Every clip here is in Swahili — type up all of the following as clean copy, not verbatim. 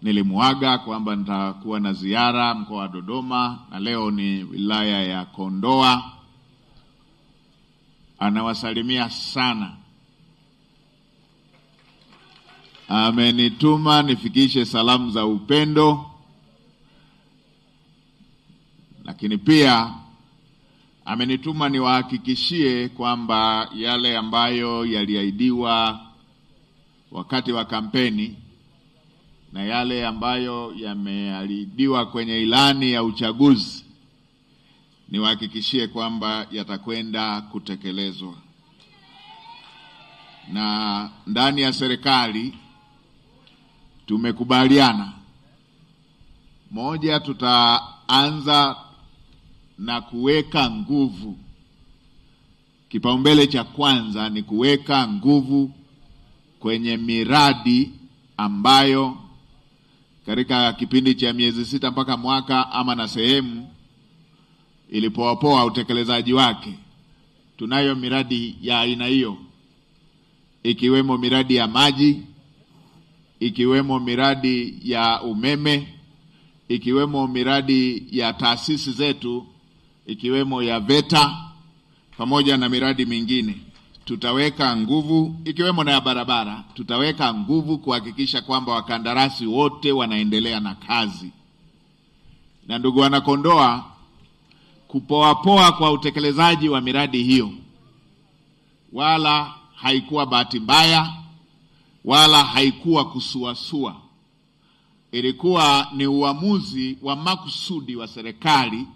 nilimuaga kwamba nitakuwa na ziara mkoa wa Dodoma, na leo ni wilaya ya Kondoa. Anawasalimia sana. Amenituma nifikishe salamu za upendo, lakini pia amenituma niwahakikishie kwamba yale ambayo yaliahidiwa wakati wa kampeni na yale ambayo yameahidiwa kwenye ilani ya uchaguzi, niwahakikishie kwamba yatakwenda kutekelezwa. Na ndani ya serikali tumekubaliana, moja, tutaanza na kuweka nguvu. Kipaumbele cha kwanza ni kuweka nguvu kwenye miradi ambayo katika kipindi cha miezi 6 mpaka mwaka ama na sehemu ilipopoa utekelezaji wake. Tunayo miradi ya aina hiyo, ikiwemo miradi ya maji, ikiwemo miradi ya umeme, ikiwemo miradi ya taasisi zetu, ikiwemo ya VETA, pamoja na miradi mingine. Tutaweka nguvu, ikiwemo na ya barabara, tutaweka nguvu kuhakikisha kwamba wakandarasi wote wanaendelea na kazi. Na ndugu wana Kondoa, kupoa kwa utekelezaji wa miradi hiyo wala haikuwa bahati mbaya, wala haikuwa kusuasua. Ilikuwa ni uamuzi wa makusudi wa serikali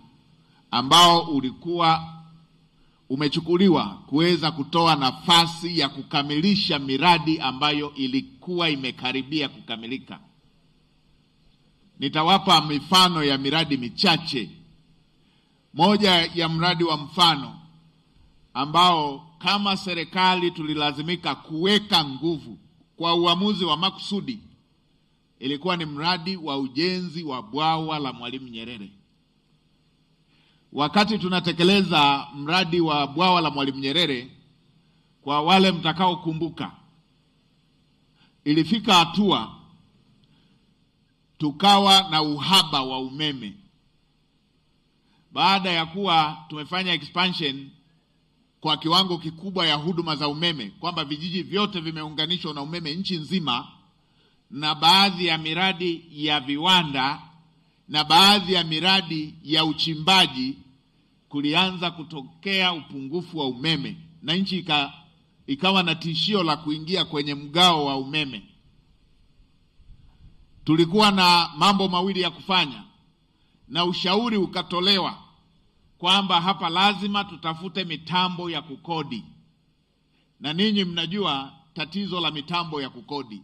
ambao ulikuwa umechukuliwa kuweza kutoa nafasi ya kukamilisha miradi ambayo ilikuwa imekaribia kukamilika. Nitawapa mifano ya miradi michache. Moja ya mradi wa mfano ambao kama serikali tulilazimika kuweka nguvu kwa uamuzi wa makusudi, ilikuwa ni mradi wa ujenzi wa bwawa la Mwalimu Nyerere. Wakati tunatekeleza mradi wa bwawa la Mwalimu Nyerere, kwa wale mtakao kumbuka, ilifika hatua tukawa na uhaba wa umeme. Baada ya kuwa tumefanya expansion kwa kiwango kikubwa ya huduma za umeme, kwamba vijiji vyote vimeunganishwa na umeme nchi nzima, na baadhi ya miradi ya viwanda na baadhi ya miradi ya uchimbaji, kulianza kutokea upungufu wa umeme na nchi ikawa na tishio la kuingia kwenye mgao wa umeme. Tulikuwa na mambo mawili ya kufanya, na ushauri ukatolewa kwamba hapa lazima tutafute mitambo ya kukodi. Na ninyi mnajua tatizo la mitambo ya kukodi.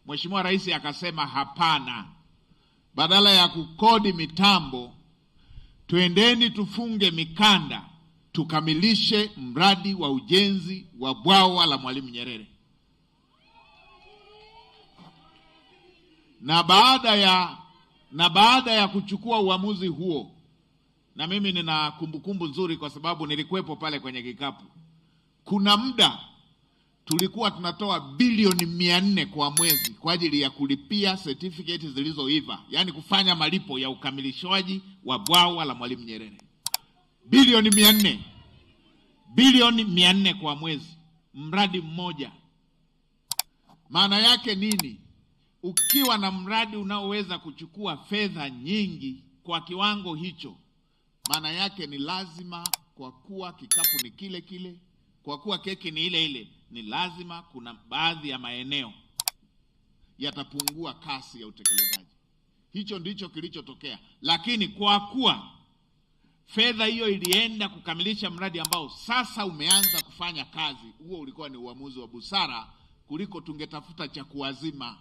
Mheshimiwa Rais akasema hapana, badala ya kukodi mitambo, twendeni tufunge mikanda tukamilishe mradi wa ujenzi wa bwawa la Mwalimu Nyerere. Na baada ya kuchukua uamuzi huo, na mimi nina kumbukumbu nzuri kwa sababu nilikuwepo pale kwenye kikapu, kuna muda tulikuwa tunatoa bilioni 400 kwa mwezi kwa ajili ya kulipia certificate zilizoiva, yani kufanya malipo ya ukamilishaji wa bwawa la Mwalimu Nyerere. Bilioni 400 kwa mwezi, mradi mmoja. Maana yake nini? Ukiwa na mradi unaoweza kuchukua fedha nyingi kwa kiwango hicho, maana yake ni lazima, kwa kuwa kikapu ni kile kile, kwa kuwa keki ni ile ile, ni lazima kuna baadhi ya maeneo yatapungua kasi ya utekelezaji. Hicho ndicho kilichotokea. Lakini kwa kuwa fedha hiyo ilienda kukamilisha mradi ambao sasa umeanza kufanya kazi, huo ulikuwa ni uamuzi wa busara kuliko tungetafuta cha kuwazima.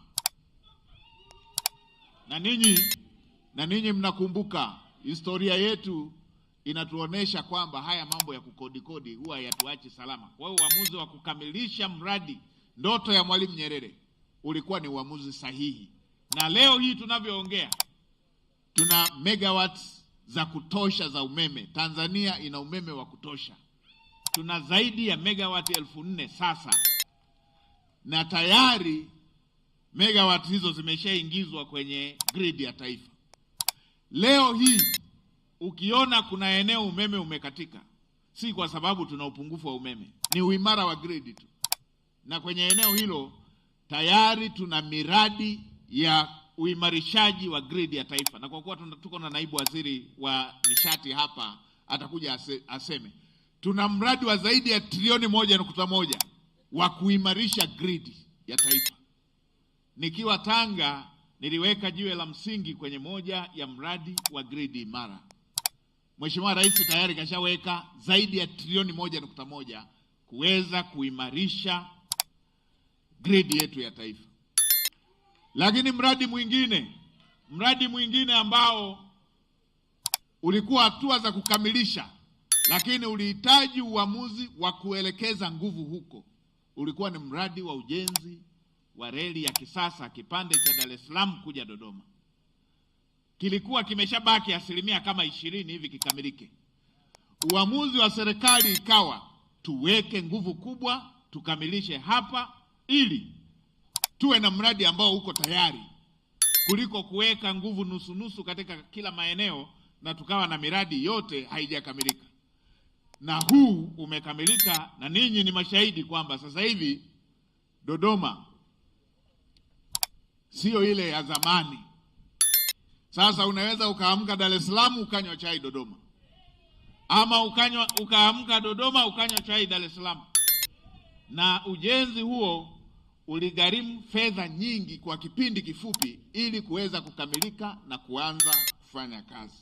Na ninyi mnakumbuka historia yetu inatuonesha kwamba haya mambo ya kukodi huwa yatuachi salama. Kwa hiyo uamuzi wa kukamilisha mradi ndoto ya Mwalimu Nyerere ulikuwa ni uamuzi sahihi. Na leo hii tunavyoongea, tuna megawatts za kutosha za umeme. Tanzania ina umeme wa kutosha. Tuna zaidi ya megawati 4,000 sasa. Na tayari megawatt hizo zimeshaingizwa kwenye grid ya taifa. Leo hii ukiona kuna eneo umeme umekatika, si kwa sababu tuna upungufu wa umeme, ni uimara wa grid tu. Na kwenye eneo hilo tayari tuna miradi ya uimarishaji wa grid ya taifa. Na kwa kuwa tuko na naibu waziri wa nishati hapa, atakuja aseme, tuna mradi wa zaidi ya trilioni 1.1 wa kuimarisha grid ya taifa. Nikiwa Tanga niliweka jiwe la msingi kwenye moja ya mradi wa grid imara. Mheshimiwa Rais tayari kashaweka zaidi ya trilioni 1.1 kuweza kuimarisha grid yetu ya taifa. Lakini mradi mwingine ambao ulikuwa hatua za kukamilisha, lakini ulihitaji uamuzi wa kuelekeza nguvu huko, ulikuwa ni mradi wa ujenzi wa reli ya kisasa kipande cha Dar es Salaam kuja Dodoma. Kilikuwa kimeshabaki asilimia kama 20 hivi kikamilike. Uamuzi wa serikali ikawa tuweke nguvu kubwa tukamilishe hapa ili tuwe na mradi ambao uko tayari, kuliko kuweka nguvu nusu katika kila maeneo na tukawa na miradi yote haijakamilika. Na huu umekamilika, na ninyi ni mashahidi kwamba sasa hivi Dodoma sio ile ya zamani. Sasa unaweza ukaamka Dar es Salaam ukanywa chai Dodoma, ama ukaamka Dodoma ukanywa chai Dar es Salaam. Na ujenzi huo uligharimu fedha nyingi kwa kipindi kifupi ili kuweza kukamilika na kuanza kufanya kazi.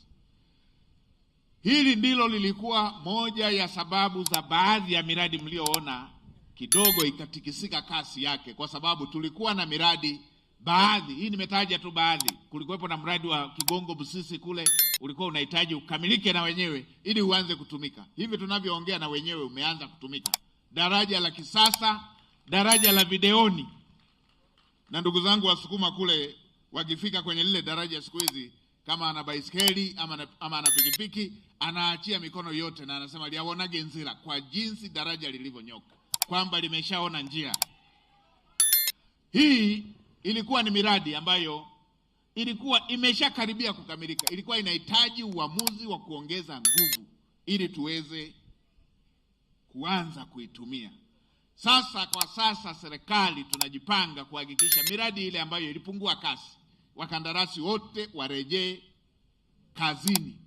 Hili ndilo lilikuwa moja ya sababu za baadhi ya miradi mlioona kidogo ikatikisika kasi yake, kwa sababu tulikuwa na miradi baadhi, hii nimetaja tu baadhi. Kulikuwepo na mradi wa Kigongo Busisi kule, ulikuwa unahitaji ukamilike na wenyewe ili uanze kutumika. Hivi tunavyoongea na wenyewe umeanza kutumika. Daraja la kisasa, daraja la videoni. Na ndugu zangu Wasukuma kule wakifika kwenye lile daraja siku hizi, kama ana baiskeli ama ana pikipiki, anaachia mikono yote na anasema liaonage nzira, kwa jinsi daraja lilivyonyoka, kwamba limeshaona njia. Hii ilikuwa ni miradi ambayo ilikuwa imeshakaribia kukamilika. Ilikuwa inahitaji uamuzi wa kuongeza nguvu ili tuweze kuanza kuitumia. Kwa sasa serikali tunajipanga kuhakikisha miradi ile ambayo ilipungua kasi, wakandarasi wote warejee kazini.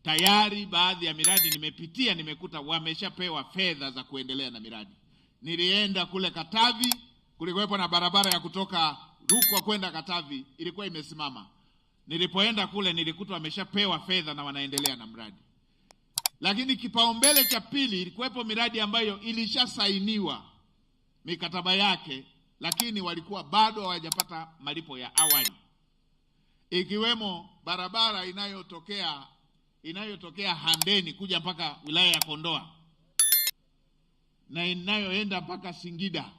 Tayari baadhi ya miradi nimepitia, nimekuta wameshapewa fedha za kuendelea na miradi. Nilienda kule Katavi, kulikuwepo na barabara ya kutoka Rukwa kwenda Katavi ilikuwa imesimama. Nilipoenda kule nilikuta wameshapewa fedha na wanaendelea na mradi. Lakini kipaumbele cha pili ilikuwepo miradi ambayo ilishasainiwa mikataba yake, lakini walikuwa bado hawajapata malipo ya awali. Ikiwemo barabara inayotokea Handeni kuja mpaka wilaya ya Kondoa na inayoenda mpaka Singida.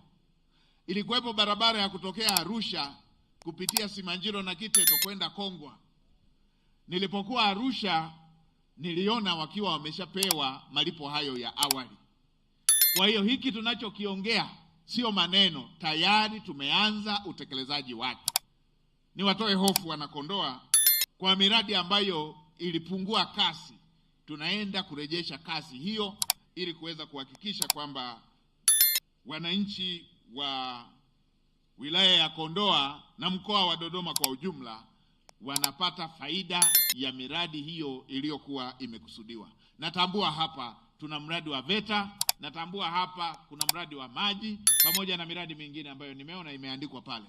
Ilikuwepo barabara ya kutokea Arusha kupitia Simanjiro na Kiteto kwenda Kongwa. Nilipokuwa Arusha niliona wakiwa wameshapewa malipo hayo ya awali. Kwa hiyo hiki tunachokiongea sio maneno, tayari tumeanza utekelezaji wake. Niwatoe hofu wanakondoa, kwa miradi ambayo ilipungua kasi, tunaenda kurejesha kasi hiyo ili kuweza kuhakikisha kwamba wananchi wa wilaya ya Kondoa na mkoa wa Dodoma kwa ujumla wanapata faida ya miradi hiyo iliyokuwa imekusudiwa. Natambua hapa tuna mradi wa VETA, natambua hapa kuna mradi wa maji pamoja na miradi mingine ambayo nimeona imeandikwa pale.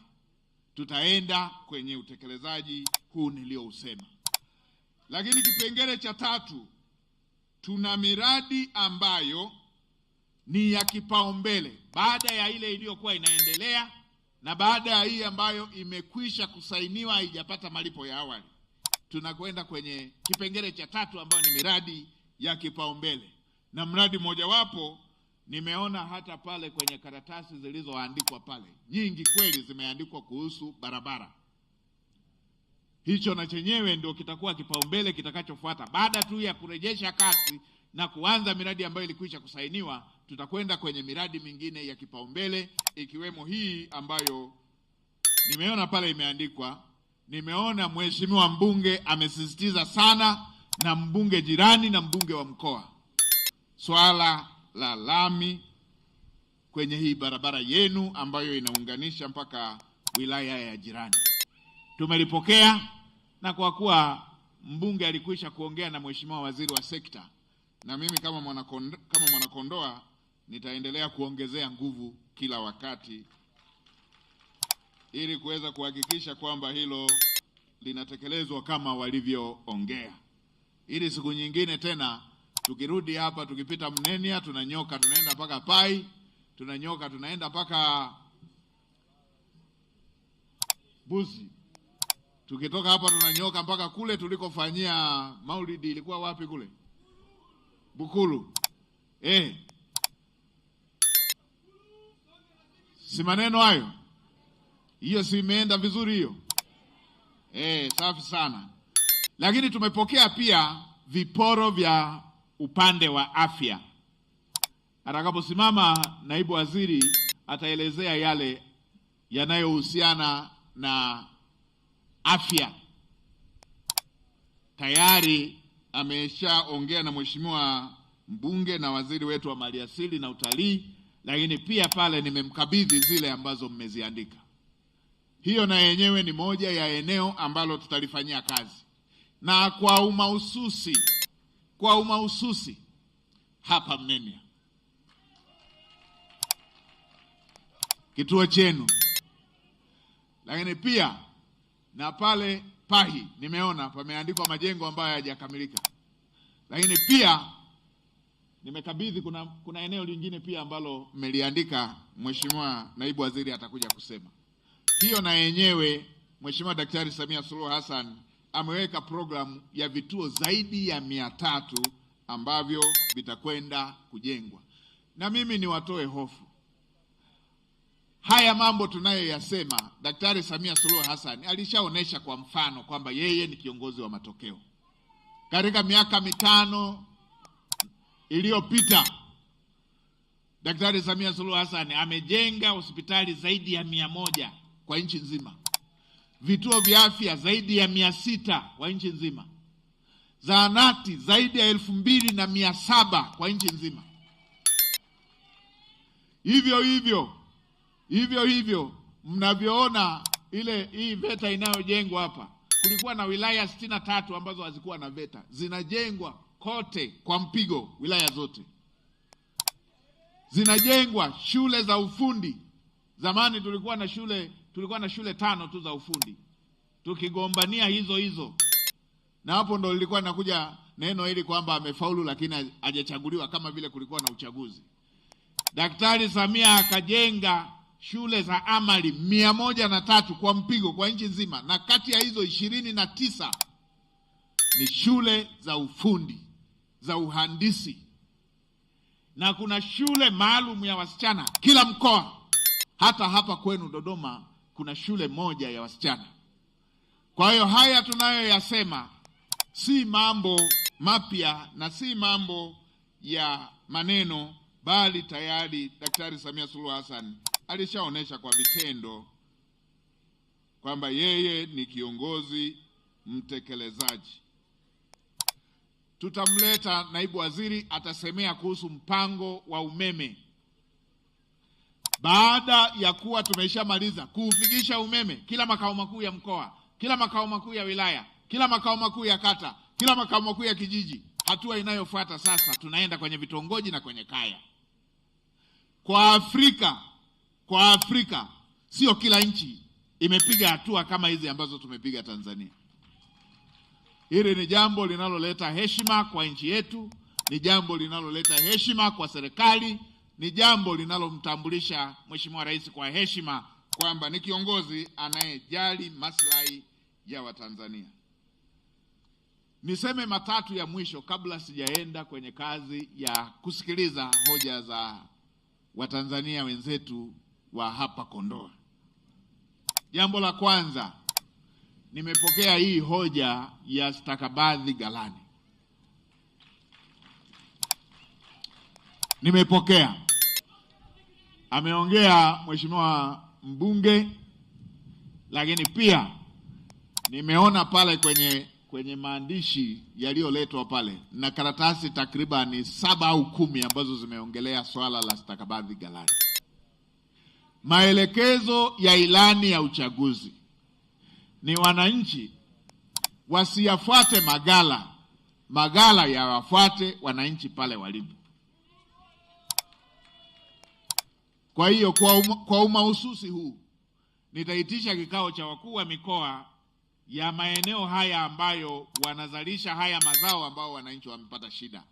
Tutaenda kwenye utekelezaji huu niliousema. Lakini kipengele cha tatu, tuna miradi ambayo ni ya kipaumbele baada ya ile iliyokuwa inaendelea na baada ya hii ambayo imekwisha kusainiwa haijapata malipo ya awali. Tunakwenda kwenye kipengele cha tatu ambayo ni miradi ya kipaumbele. Na mradi mojawapo nimeona hata pale kwenye karatasi zilizoandikwa pale, nyingi kweli zimeandikwa kuhusu barabara. Hicho na chenyewe ndio kitakuwa kipaumbele kitakachofuata. Baada tu ya kurejesha kasi na kuanza miradi ambayo ilikwisha kusainiwa, tutakwenda kwenye miradi mingine ya kipaumbele, ikiwemo hii ambayo Nimeona pale imeandikwa, nimeona mheshimiwa mbunge amesisitiza sana, na mbunge jirani na mbunge wa mkoa, swala la lami kwenye hii barabara yenu ambayo inaunganisha mpaka wilaya ya jirani. Tumelipokea, na kwa kuwa mbunge alikwisha kuongea na mheshimiwa waziri wa sekta, na mimi kama Mwanakondoa nitaendelea kuongezea nguvu kila wakati ili kuweza kuhakikisha kwamba hilo linatekelezwa kama walivyoongea, ili siku nyingine tena tukirudi hapa, tukipita Mnenia tunanyoka tunaenda mpaka Pai, tunanyoka tunaenda mpaka Buzi, tukitoka hapa tunanyoka mpaka kule tulikofanyia Maulidi, ilikuwa wapi kule? Bukulu. Si maneno hayo? Hiyo si imeenda vizuri hiyo? Safi sana. Lakini tumepokea pia viporo vya upande wa afya. Atakaposimama naibu waziri ataelezea yale yanayohusiana na afya. Tayari ameshaongea na mheshimiwa mbunge na waziri wetu wa maliasili na utalii, lakini pia pale nimemkabidhi zile ambazo mmeziandika. Hiyo na yenyewe ni moja ya eneo ambalo tutalifanyia kazi. Na kwa umahususi hapa Mnenia, kituo chenu, lakini pia na pale Pahi nimeona pameandikwa majengo ambayo hayajakamilika, lakini pia nimekabidhi kuna eneo lingine pia ambalo mmeliandika, mheshimiwa naibu waziri atakuja kusema. Hiyo na yenyewe Mheshimiwa Daktari Samia Suluhu Hassan ameweka programu ya vituo zaidi ya 300 ambavyo vitakwenda kujengwa. Na mimi niwatoe hofu. Haya mambo tunayoyasema, Daktari Samia Suluhu Hassan alishaonesha kwa mfano kwamba yeye ni kiongozi wa matokeo. Katika miaka 5 iliyopita, Daktari Samia Suluhu Hassan amejenga hospitali zaidi ya 100 kwa nchi nzima, vituo vya afya zaidi ya 600 kwa nchi nzima, zahanati zaidi ya 2700 kwa nchi nzima. Hivyo hivyo mnavyoona hii VETA inayojengwa hapa, kulikuwa na wilaya 63 ambazo hazikuwa na VETA, zinajengwa kote kwa mpigo, wilaya zote zinajengwa. Shule za ufundi, zamani tulikuwa na shule 5 tu za ufundi, tukigombania hizo, na hapo ndo lilikuwa nakuja neno hili kwamba amefaulu lakini hajachaguliwa, kama vile kulikuwa na uchaguzi. Daktari Samia akajenga shule za amali 103 kwa mpigo kwa nchi nzima, na kati ya hizo 29 ni shule za ufundi, za uhandisi, na kuna shule maalum ya wasichana kila mkoa. Hata hapa kwenu Dodoma kuna shule moja ya wasichana. Kwa hiyo haya tunayoyasema si mambo mapya na si mambo ya maneno, bali tayari Daktari Samia Suluhu Hassan alishaonesha kwa vitendo kwamba yeye ni kiongozi mtekelezaji. Tutamleta naibu waziri, atasemea kuhusu mpango wa umeme. Baada ya kuwa tumeshamaliza kuufikisha umeme kila makao makuu ya mkoa, kila makao makuu ya wilaya, kila makao makuu ya kata, kila makao makuu ya kijiji, hatua inayofuata sasa tunaenda kwenye vitongoji na kwenye kaya. Kwa Afrika sio kila nchi imepiga hatua kama hizi ambazo tumepiga Tanzania. Hili ni jambo linaloleta heshima kwa nchi yetu, ni jambo linaloleta heshima kwa serikali, ni jambo linalomtambulisha Mheshimiwa Rais kwa heshima kwamba ni kiongozi anayejali maslahi ya Watanzania. Niseme matatu ya mwisho kabla sijaenda kwenye kazi ya kusikiliza hoja za Watanzania wenzetu wa hapa Kondoa. Jambo la kwanza, nimepokea hii hoja ya stakabadhi ghalani. Nimepokea. Ameongea Mheshimiwa mbunge Lakini pia nimeona pale kwenye maandishi yaliyoletwa pale na karatasi takriban 7 au 10 ambazo zimeongelea swala la stakabadhi ghalani. Maelekezo ya ilani ya uchaguzi ni wananchi wasiyafuate magala yawafuate wananchi pale walipo. Kwa hiyo kwa umahususi huu nitaitisha kikao cha wakuu wa mikoa ya maeneo haya ambayo wanazalisha haya mazao ambao wananchi wamepata shida.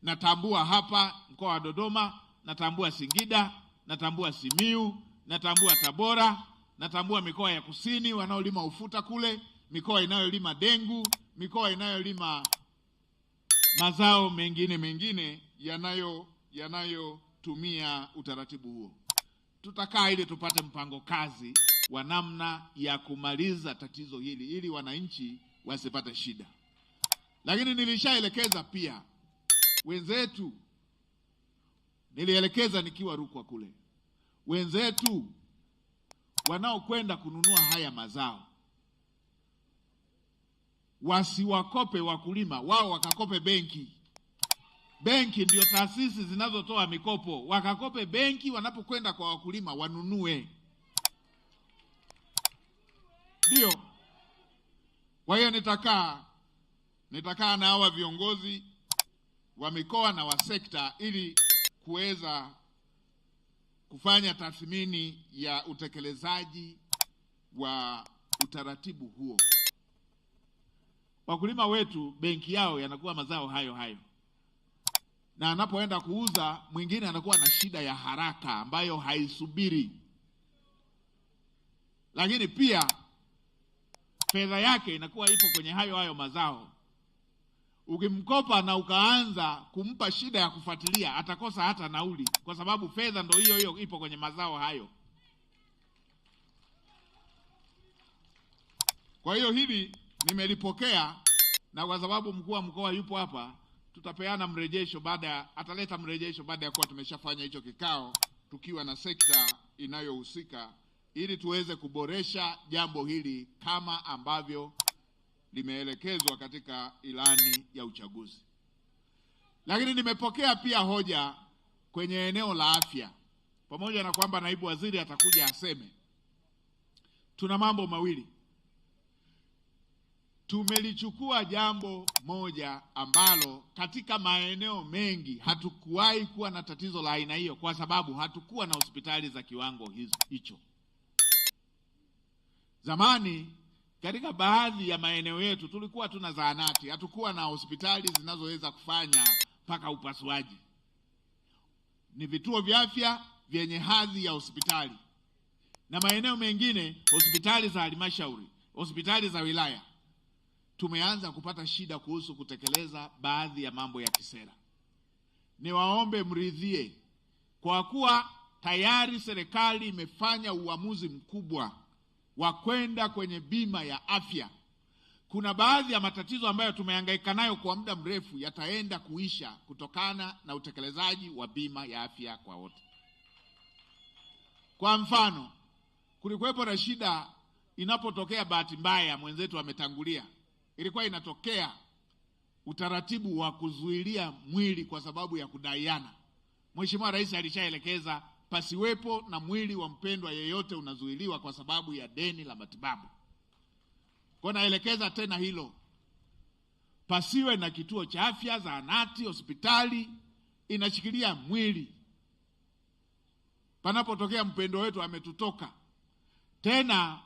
Natambua hapa mkoa wa Dodoma, natambua Singida, natambua Simiu, natambua Tabora, natambua mikoa ya kusini wanaolima ufuta kule, mikoa inayolima dengu, mikoa inayolima mazao mengine yanayotumia utaratibu huo. Tutakaa ili tupate mpango kazi wa namna ya kumaliza tatizo hili ili wananchi wasipate shida. Lakini nilishaelekeza pia wenzetu, nilielekeza nikiwa Rukwa kule, wenzetu wanaokwenda kununua haya mazao wasiwakope wakulima, wao wakakope benki. Benki ndio taasisi zinazotoa mikopo, wakakope benki, wanapokwenda kwa wakulima wanunue. Ndio. Kwa hiyo nitakaa na hawa viongozi wa mikoa na wa sekta ili kuweza kufanya tathmini ya utekelezaji wa utaratibu huo. Wakulima wetu benki yao yanakuwa mazao hayo, na anapoenda kuuza mwingine anakuwa na shida ya haraka ambayo haisubiri, lakini pia fedha yake inakuwa ipo kwenye hayo mazao. Ukimkopa na ukaanza kumpa shida ya kufuatilia, atakosa hata nauli, kwa sababu fedha ndo hiyo ipo kwenye mazao hayo. Kwa hiyo hili nimelipokea, na kwa sababu mkuu wa mkoa yupo hapa, tutapeana mrejesho ataleta mrejesho baada ya kuwa tumeshafanya hicho kikao tukiwa na sekta inayohusika, ili tuweze kuboresha jambo hili kama ambavyo limeelekezwa katika ilani ya uchaguzi. Lakini nimepokea pia hoja kwenye eneo la afya, pamoja na kwamba naibu waziri atakuja aseme. Tuna mambo mawili. Tumelichukua jambo moja ambalo katika maeneo mengi hatukuwahi kuwa na tatizo la aina hiyo, kwa sababu hatukuwa na hospitali za kiwango hicho. Zamani katika baadhi ya maeneo yetu tulikuwa tuna zahanati, hatukuwa na hospitali zinazoweza kufanya mpaka upasuaji. Ni vituo vya afya vyenye hadhi ya hospitali, na maeneo mengine hospitali za halmashauri, hospitali za wilaya. Tumeanza kupata shida kuhusu kutekeleza baadhi ya mambo ya kisera. Niwaombe mridhie, kwa kuwa tayari serikali imefanya uamuzi mkubwa wa kwenda kwenye bima ya afya. Kuna baadhi ya matatizo ambayo tumehangaika nayo kwa muda mrefu yataenda kuisha kutokana na utekelezaji wa bima ya afya kwa wote. Kwa mfano, kulikuwepo na shida inapotokea bahati mbaya mwenzetu ametangulia. Ilikuwa inatokea utaratibu wa kuzuilia mwili kwa sababu ya kudaiana. Mheshimiwa Rais alishaelekeza pasiwepo na mwili wa mpendwa yeyote unazuiliwa kwa sababu ya deni la matibabu. Kwa naelekeza tena hilo. Pasiwe na kituo cha afya, zahanati, hospitali inashikilia mwili panapotokea mpendwa wetu ametutoka. Tena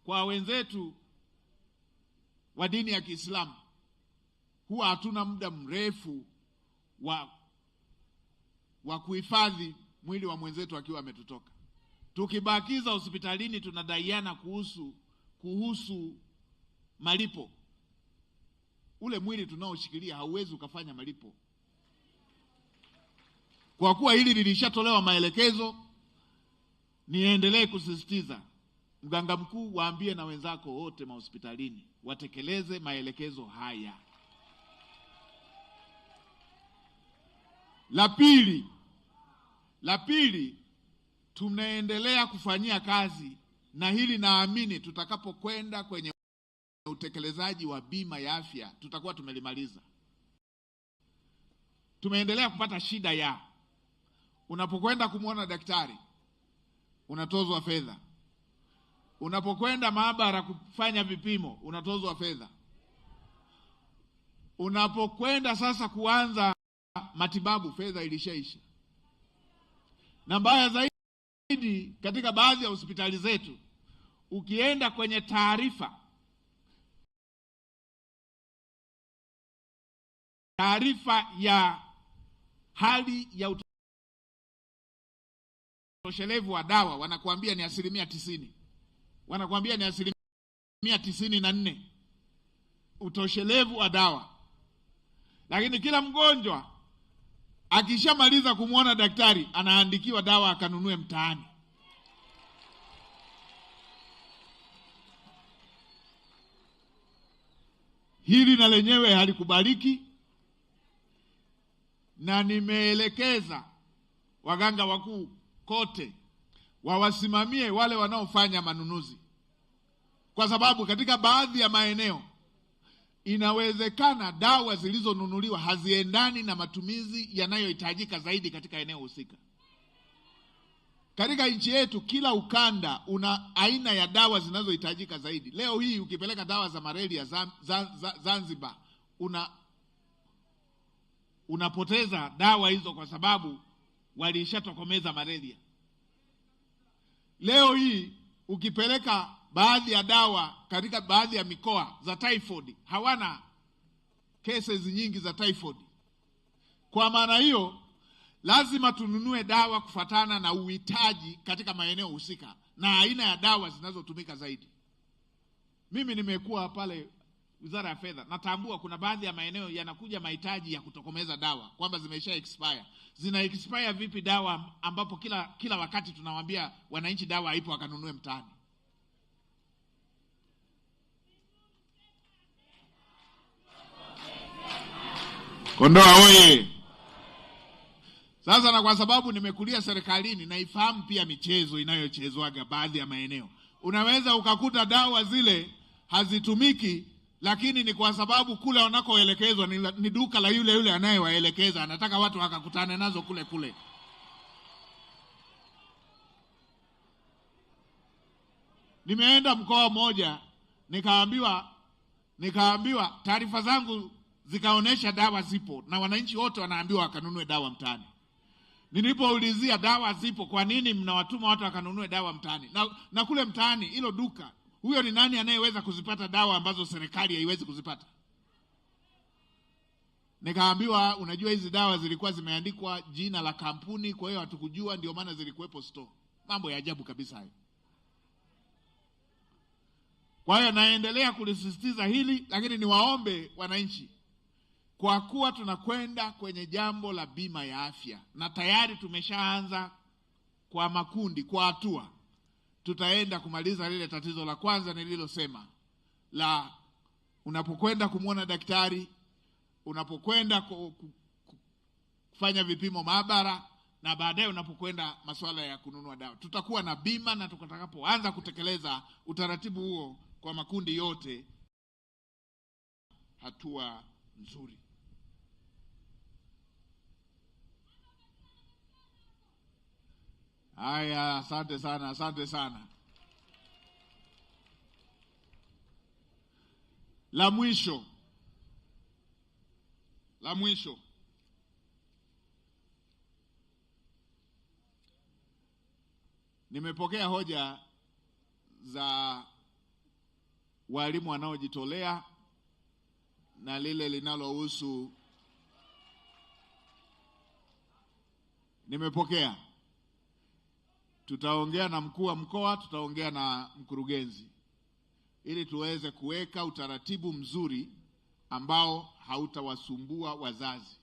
kwa wenzetu wa dini ya Kiislamu huwa hatuna muda mrefu wa kuhifadhi mwili wa mwenzetu akiwa ametutoka. Tukibakiza hospitalini tunadaiana kuhusu malipo. Ule mwili tunaoshikilia hauwezi ukafanya malipo. Kwa kuwa hili lilishatolewa maelekezo, niendelee kusisitiza, mganga mkuu waambie na wenzako wote mahospitalini watekeleze maelekezo haya. La pili, tunaendelea kufanyia kazi na hili naamini tutakapokwenda kwenye utekelezaji wa bima ya afya tutakuwa tumelimaliza. Tumeendelea kupata shida ya unapokwenda kumwona daktari unatozwa fedha, unapokwenda maabara kufanya vipimo unatozwa fedha, unapokwenda sasa kuanza matibabu fedha ilishaisha. Na mbaya zaidi, katika baadhi ya hospitali zetu ukienda kwenye taarifa ya hali ya utoshelevu wa dawa wanakuambia ni 90%, wanakuambia ni 94% utoshelevu wa dawa. Lakini kila mgonjwa akishamaliza kumwona daktari anaandikiwa dawa akanunue mtaani. Hili na lenyewe halikubaliki, na nimeelekeza waganga wakuu kote wawasimamie wale wanaofanya manunuzi, kwa sababu katika baadhi ya maeneo inawezekana dawa zilizonunuliwa haziendani na matumizi yanayohitajika zaidi katika eneo husika. Katika nchi yetu kila ukanda una aina ya dawa zinazohitajika zaidi. Leo hii ukipeleka dawa za malaria Zanzibar unapoteza dawa hizo kwa sababu walishatokomeza malaria. Leo hii ukipeleka baadhi ya dawa katika baadhi ya mikoa za typhoid hawana cases nyingi za typhoid. Kwa maana hiyo lazima tununue dawa kufatana na uhitaji katika maeneo husika na aina ya dawa zinazotumika zaidi. Mimi nimekuwa pale Wizara ya Fedha, natambua kuna baadhi ya maeneo yanakuja mahitaji ya kutokomeza dawa kwamba zimesha expire. Zina expire vipi dawa ambapo kila wakati tunawaambia wananchi dawa haipo wakanunue mtaani? Kondoa oye! Sasa na kwa sababu nimekulia serikalini naifahamu pia michezo inayochezwaga baadhi ya maeneo. Unaweza ukakuta dawa zile hazitumiki, lakini ni kwa sababu kule wanakoelekezwa ni duka la yule anayewaelekeza, anataka watu wakakutane nazo kule. Nimeenda mkoa mmoja nikaambiwa taarifa zangu zikaonesha dawa zipo na wananchi wote wanaambiwa wakanunue dawa mtaani. Nilipoulizia dawa zipo, kwa nini mnawatuma watu wakanunue dawa mtaani? Na kule mtaani hilo duka, huyo ni nani anayeweza kuzipata dawa ambazo serikali haiwezi kuzipata? Nikaambiwa unajua hizi dawa zilikuwa zimeandikwa jina la kampuni, kwa hiyo hatukujua ndio maana zilikuwepo store. Mambo ya ajabu kabisa hayo. Kwa hiyo naendelea kulisisitiza hili, lakini niwaombe wananchi, kwa kuwa tunakwenda kwenye jambo la bima ya afya na tayari tumeshaanza kwa makundi, kwa hatua, tutaenda kumaliza lile tatizo la kwanza nililosema la unapokwenda kumwona daktari, unapokwenda kufanya vipimo maabara, na baadaye unapokwenda masuala ya kununua dawa. Tutakuwa na bima, na tutakapoanza kutekeleza utaratibu huo kwa makundi yote, hatua nzuri. Haya, asante sana. La mwisho, nimepokea hoja za walimu wanaojitolea na lile linalohusu, nimepokea. Tutaongea na mkuu wa mkoa, tutaongea na mkurugenzi ili tuweze kuweka utaratibu mzuri ambao hautawasumbua wazazi.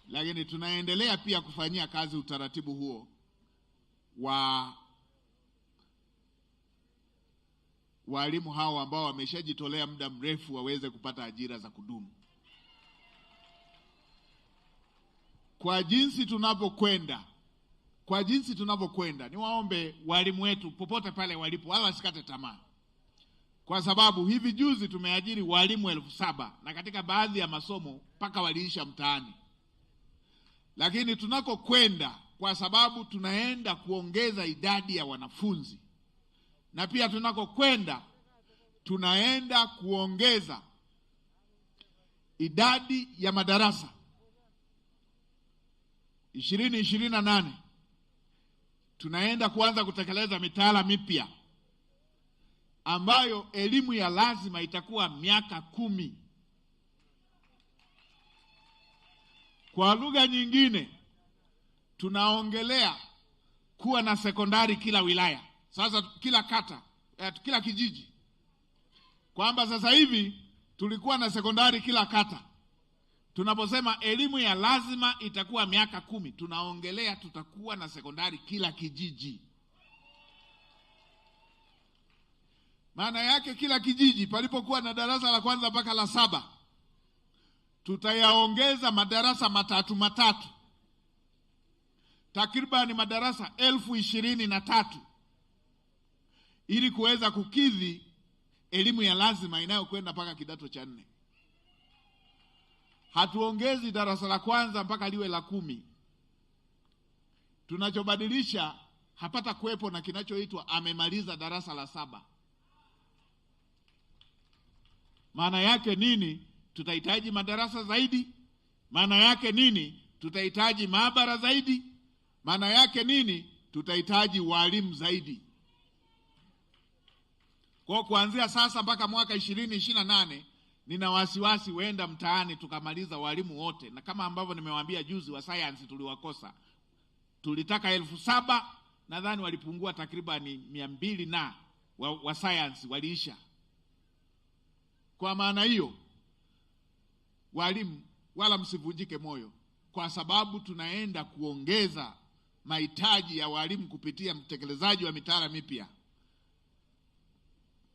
Lakini tunaendelea pia kufanyia kazi utaratibu huo wa walimu hao ambao wameshajitolea muda mrefu waweze kupata ajira za kudumu. Kwa jinsi tunapokwenda kwa jinsi tunavyokwenda, niwaombe walimu wetu popote pale walipo wala wasikate tamaa. Kwa sababu hivi juzi tumeajiri walimu 7,000 na katika baadhi ya masomo mpaka waliisha mtaani. Lakini tunakokwenda, kwa sababu tunaenda kuongeza idadi ya wanafunzi, na pia tunakokwenda tunaenda kuongeza idadi ya madarasa 2028 tunaenda kuanza kutekeleza mitaala mipya ambayo elimu ya lazima itakuwa miaka 10. Kwa lugha nyingine, tunaongelea kuwa na sekondari kila wilaya, sasa kila kata, kila kijiji. Kwamba sasa hivi tulikuwa na sekondari kila kata. Tunaposema elimu ya lazima itakuwa miaka 10, tunaongelea tutakuwa na sekondari kila kijiji. Maana yake kila kijiji palipokuwa na darasa la kwanza mpaka la 7, tutayaongeza madarasa matatu. Takriban madarasa 23,000 ili kuweza kukidhi elimu ya lazima inayokwenda mpaka kidato cha 4. Hatuongezi darasa la kwanza mpaka liwe la 10. Tunachobadilisha, hapata kuwepo na kinachoitwa amemaliza darasa la 7. Maana yake nini? Tutahitaji madarasa zaidi. Maana yake nini? Tutahitaji maabara zaidi. Maana yake nini? Tutahitaji walimu zaidi. Kwa kuanzia sasa mpaka mwaka 2028 nina wasiwasi huenda mtaani tukamaliza walimu wote. Na kama ambavyo nimewaambia juzi, wa science tuliwakosa. Tulitaka 7,000, nadhani walipungua takribani 200 na wa science waliisha. Kwa maana hiyo, walimu wala msivunjike moyo, kwa sababu tunaenda kuongeza mahitaji ya walimu kupitia mtekelezaji wa mitaala mipya.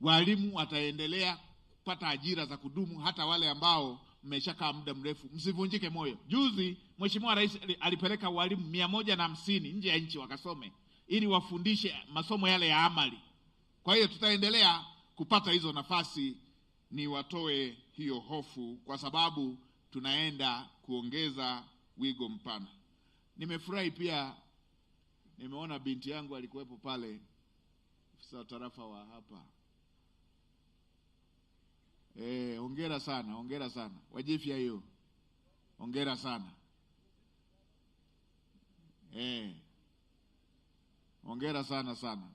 Walimu wataendelea kupata ajira za kudumu, hata wale ambao mmeshakaa muda mrefu. Msivunjike moyo. Juzi Mheshimiwa Rais alipeleka walimu 150 nje ya nchi wakasome, ili wafundishe masomo yale ya amali. Kwa hiyo tutaendelea kupata hizo nafasi. Ni watoe hiyo hofu, kwa sababu tunaenda kuongeza wigo mpana. Nimefurahi pia, nimeona binti yangu alikuwepo pale, afisa wa tarafa wa hapa. Hongera sana, hongera sana. Wajifia hiyo. Hongera sana. Hongera sana sana.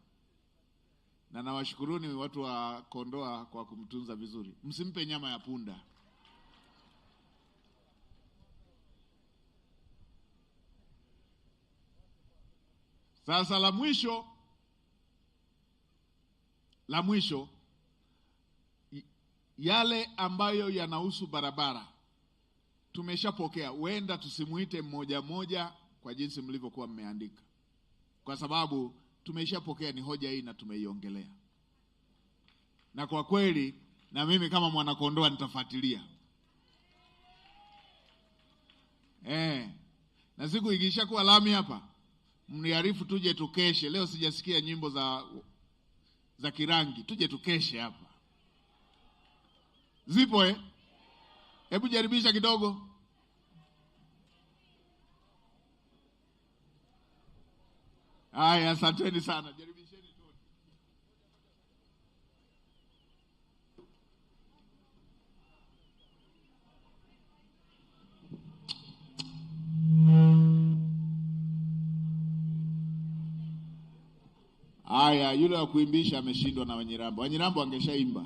Na nawashukuruni watu wa Kondoa kwa kumtunza vizuri. Msimpe nyama ya punda. Sasa la mwisho, yale ambayo yanahusu barabara tumeshapokea. Huenda tusimuite mmoja mmoja kwa jinsi mlivyokuwa mmeandika, kwa sababu tumeshapokea ni hoja hii na tumeiongelea. Na kwa kweli, na mimi kama mwana Kondoa nitafuatilia. Na siku ikisha kuwa lami hapa, mniarifu tuje tukeshe. Leo sijasikia nyimbo za Kirangi, tuje tukeshe hapa. Zipo Hebu jaribisha kidogo. Haya, asanteni sana. Jaribisheni tu. Haya, yule wa kuimbisha ameshindwa na Wanyirambo. Wanyirambo angeshaimba.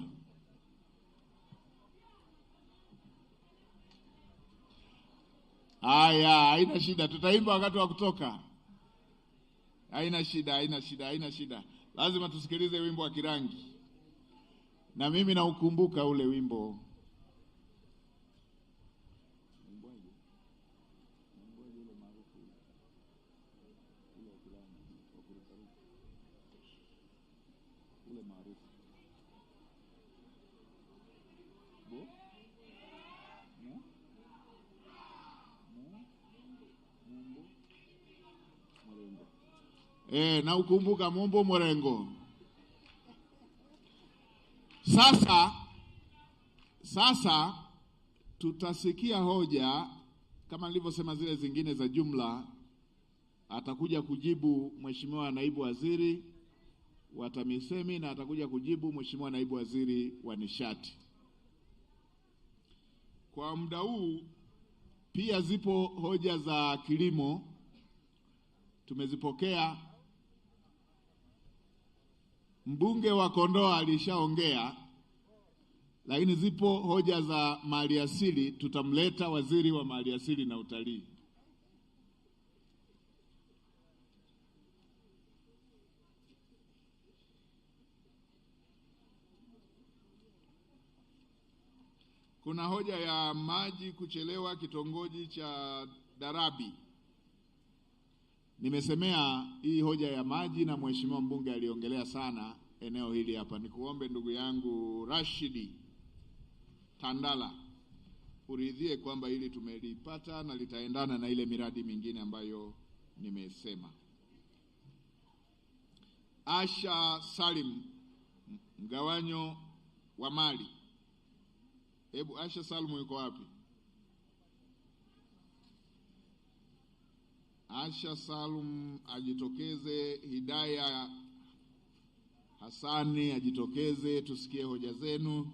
Haya, haina shida. Tutaimba wakati wa kutoka. Haina shida. Lazima tusikilize wimbo wa Kirangi. Na mimi naukumbuka ule wimbo. Ule maarufu. Mungu. Na ukumbuka Mombo Morengo. Sasa tutasikia hoja kama nilivyosema, zile zingine za jumla atakuja kujibu Mheshimiwa Naibu Waziri wa TAMISEMI na atakuja kujibu Mheshimiwa Naibu Waziri wa Nishati. Kwa muda huu pia zipo hoja za kilimo tumezipokea. Mbunge wa Kondoa alishaongea, lakini zipo hoja za maliasili, tutamleta waziri wa maliasili na utalii. Kuna hoja ya maji kuchelewa kitongoji cha Darabi. Nimesemea hii hoja ya maji na mheshimiwa mbunge aliongelea sana eneo hili hapa. Nikuombe ndugu yangu Rashidi Tandala uridhie kwamba hili tumelipata na litaendana na ile miradi mingine ambayo nimesema. Asha Salim, mgawanyo wa mali. Hebu Asha Salim yuko wapi? Asha Salim ajitokeze. Hidaya Hasani ajitokeze, tusikie hoja zenu.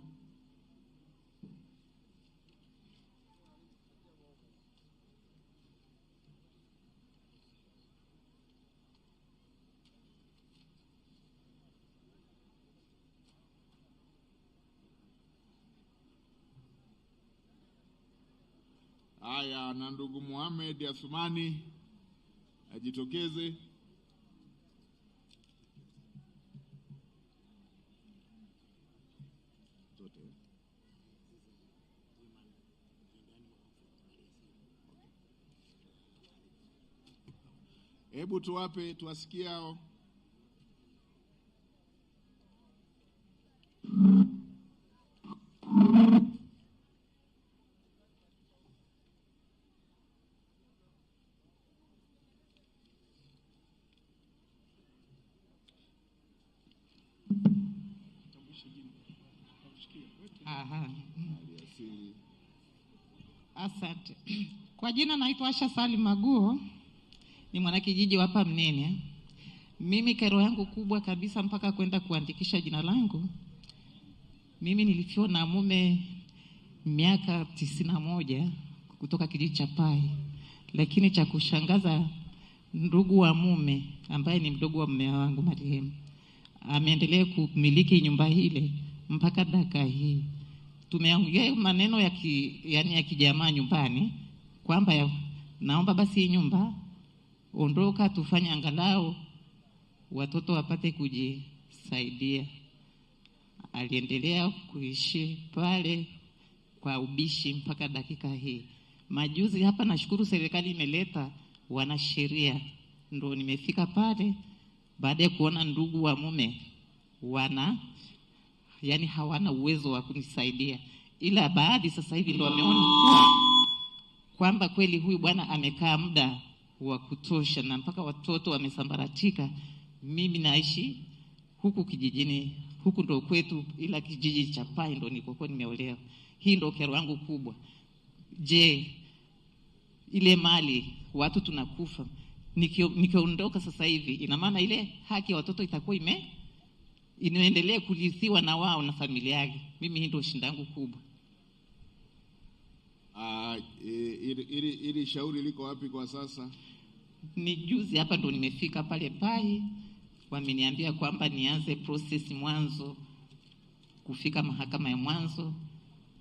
Haya, na ndugu Mohamed Asumani ajitokeze. Hebu tuwape tuwasikie hao. Asante. Kwa jina naitwa Asha Salim Maguo, ni mwanakijiji hapa Mnene. Mimi kero yangu kubwa kabisa mpaka kwenda kuandikisha jina langu, mimi nilifiwa na mume miaka 91 kutoka kijiji cha Pai. Lakini cha kushangaza, ndugu wa mume ambaye ni mdogo wa mume wangu marehemu ameendelea kumiliki nyumba ile mpaka dakika hii. Tumeongea maneno ya ya kijamaa nyumbani kwamba naomba basi hii nyumba ondoka, tufanye angalau watoto wapate kujisaidia. Aliendelea kuishi pale kwa ubishi mpaka dakika hii. Majuzi hapa nashukuru serikali imeleta wanasheria, ndo nimefika pale baada ya kuona ndugu wa mume hawana uwezo wa kunisaidia, ila baadhi sasa hivi ndo wameona kwamba kweli huyu bwana amekaa muda wa kutosha na mpaka watoto wamesambaratika. Mimi naishi huku kijijini, huku ndo kwetu, ila kijiji cha Pai ndo nilikokuwa nimeolewa. Hii ndo kero yangu kubwa. Je, ile mali watu tunakufa, nikiondoka sasa hivi ina maana ile haki ya watoto itakuwa inaendelea kulithiwa na wao na familia yake? Mimi hii ndio shinda yangu kubwa. Ili shauri liko wapi kwa sasa? Ni juzi hapa ndo nimefika pale Pai, wameniambia kwamba nianze process mwanzo, kufika mahakama ya mwanzo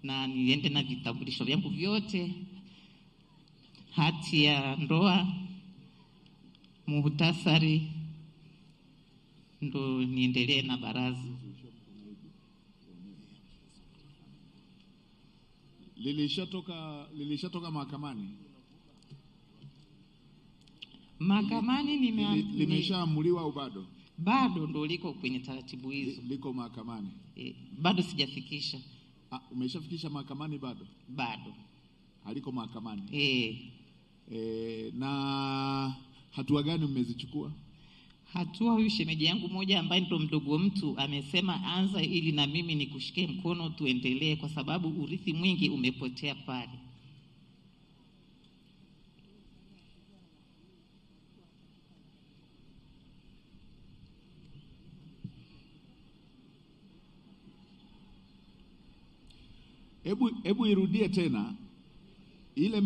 na niende na vitambulisho vyangu vyote, hati ya ndoa, muhtasari, ndo niendelee na baraza. Lilishatoka mahakamani? Mahakamani limeshaamuliwa au bado? Bado ndo liko kwenye taratibu hizo. Liko mahakamani? Bado sijafikisha. Umeshafikisha mahakamani bado? Bado. Haliko mahakamani? Na hatua gani mmezichukua? hatua huyu shemeji yangu moja ambaye ndo mdogo mtu amesema anza ili na mimi nikushike mkono tuendelee, kwa sababu urithi mwingi umepotea pale. Hebu irudie tena. Ile